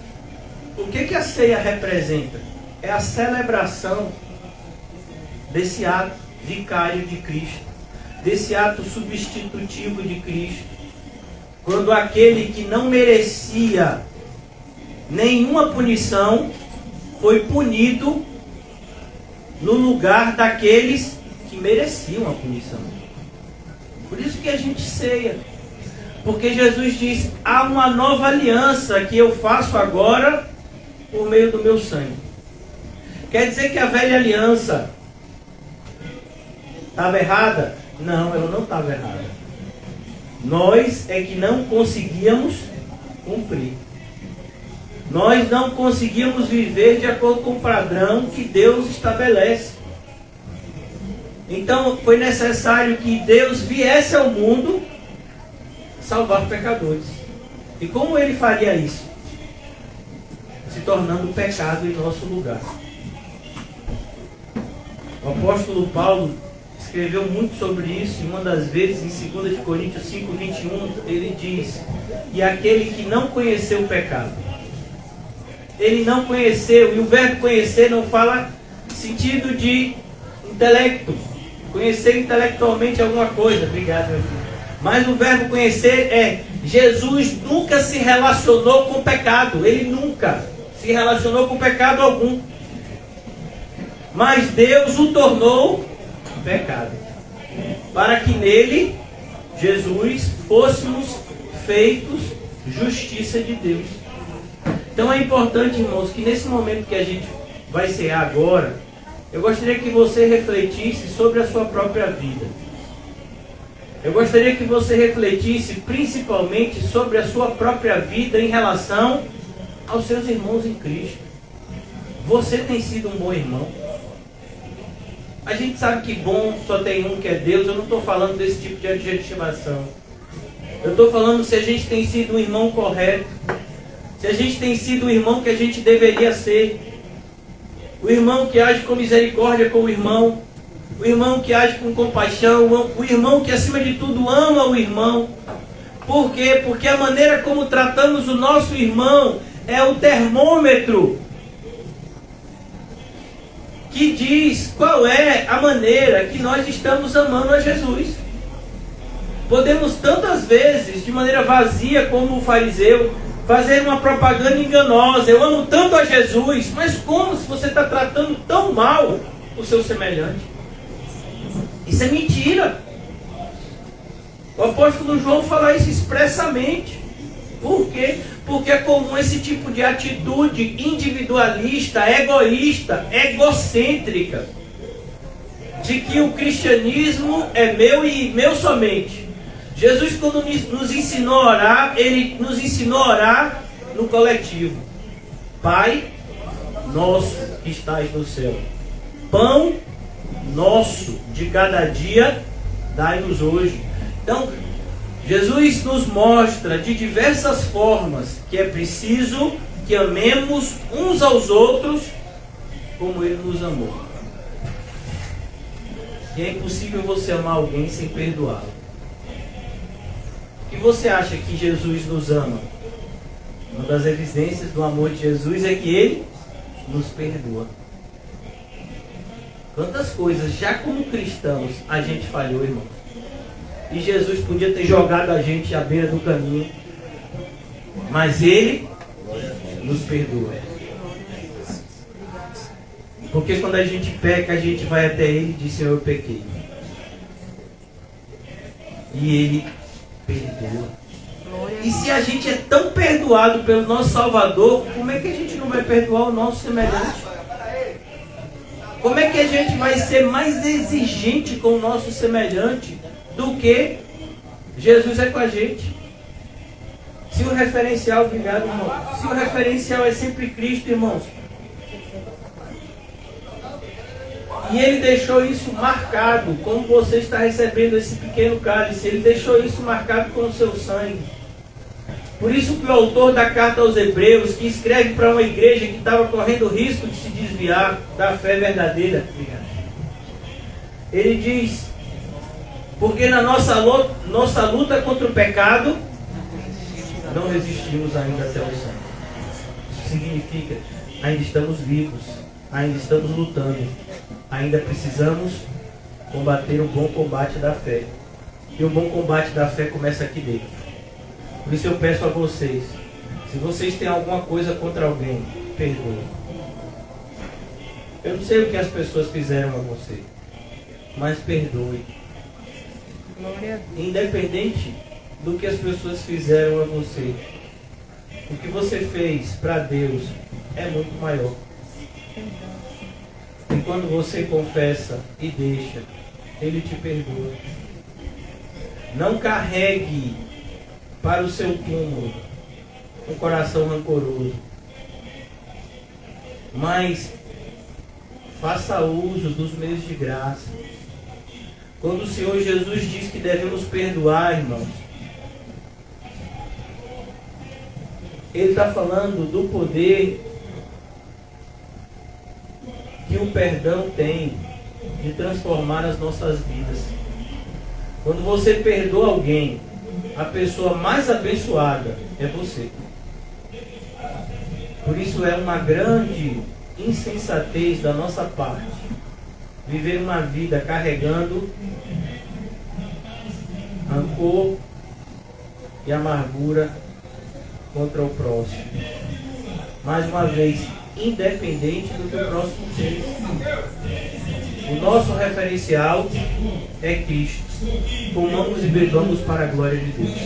[SPEAKER 1] o que a ceia representa? É a celebração desse ato vicário de Cristo, desse ato substitutivo de Cristo, quando aquele que não merecia nenhuma punição foi punido no lugar daqueles que mereciam a punição. Por isso que a gente ceia, porque Jesus diz: há uma nova aliança que eu faço agora por meio do meu sangue. Quer dizer que a velha aliança estava errada? Não, ela não estava errada. Nós é que não conseguíamos cumprir. Nós não conseguíamos viver de acordo com o padrão que Deus estabelece. Então foi necessário que Deus viesse ao mundo salvar pecadores. E como ele faria isso? Se tornando pecado em nosso lugar. O apóstolo Paulo escreveu muito sobre isso, e uma das vezes, em 2 Coríntios 5:21, ele diz: e aquele que não conheceu o pecado, ele não conheceu, e o verbo conhecer não fala sentido de intelecto, conhecer intelectualmente alguma coisa, obrigado, meu filho. Mas o verbo conhecer é: Jesus nunca se relacionou com o pecado, ele nunca se relacionou com pecado algum, mas Deus o tornou pecado, para que nele, Jesus, fôssemos feitos justiça de Deus. Então é importante, irmãos, que nesse momento que a gente vai cear agora, eu gostaria que você refletisse sobre a sua própria vida. Eu gostaria que você refletisse principalmente sobre a sua própria vida em relação aos seus irmãos em Cristo. Você tem sido um bom irmão? A gente sabe que bom só tem um, que é Deus. Eu não estou falando desse tipo de adjetivação. Eu estou falando se a gente tem sido um irmão correto, se a gente tem sido o irmão que a gente deveria ser, o irmão que age com misericórdia com o irmão que age com compaixão, o irmão que acima de tudo ama o irmão. Por quê? Porque a maneira como tratamos o nosso irmão é o termômetro que diz qual é a maneira que nós estamos amando a Jesus. Podemos tantas vezes, de maneira vazia, como o fariseu, fazer uma propaganda enganosa. Eu amo tanto a Jesus, mas como se você está tratando tão mal o seu semelhante? Isso é mentira. O apóstolo João fala isso expressamente. Por quê? Porque é comum esse tipo de atitude individualista, egoísta, egocêntrica, de que o cristianismo é meu e meu somente. Jesus, quando nos ensinou a orar, Ele nos ensinou a orar no coletivo. Pai nosso que estás no céu, pão nosso de cada dia, dai-nos hoje. Então, Jesus nos mostra de diversas formas que é preciso que amemos uns aos outros como Ele nos amou. E é impossível você amar alguém sem perdoá-lo. O que você acha que Jesus nos ama? Uma das evidências do amor de Jesus é que Ele nos perdoa. Quantas coisas, já como cristãos, a gente falhou, irmão. E Jesus podia ter jogado a gente à beira do caminho, mas Ele nos perdoa. Porque quando a gente peca, a gente vai até Ele e diz: Senhor, eu pequei. E Ele perdoa. E se a gente é tão perdoado pelo nosso Salvador, como é que a gente não vai perdoar o nosso semelhante? Como é que a gente vai ser mais exigente com o nosso semelhante do que Jesus é com a gente? Se o referencial, obrigado, irmão. Se o referencial é sempre Cristo, irmãos, e Ele deixou isso marcado, como você está recebendo esse pequeno cálice, Ele deixou isso marcado com o seu sangue. Por isso que o autor da carta aos Hebreus, que escreve para uma igreja que estava correndo risco de se desviar da fé verdadeira, ele diz: porque na nossa luta contra o pecado, não resistimos ainda até o sangue. Isso significa, ainda estamos vivos, ainda estamos lutando, ainda precisamos combater o bom combate da fé. E o bom combate da fé começa aqui dentro. Por isso eu peço a vocês, se vocês têm alguma coisa contra alguém, perdoem. Eu não sei o que as pessoas fizeram a você, mas perdoe. Independente do que as pessoas fizeram a você, o que você fez para Deus é muito maior. E quando você confessa e deixa, Ele te perdoa. Não carregue para o seu túmulo um coração rancoroso, mas faça uso dos meios de graça. Quando o Senhor Jesus diz que devemos perdoar, irmãos, Ele está falando do poder que o perdão tem de transformar as nossas vidas. Quando você perdoa alguém, a pessoa mais abençoada é você. Por isso é uma grande insensatez da nossa parte viver uma vida carregando rancor e amargura contra o próximo. Mais uma vez, independente do que o próximo fez. O nosso referencial é Cristo. Comamos e bebamos para a glória de Deus.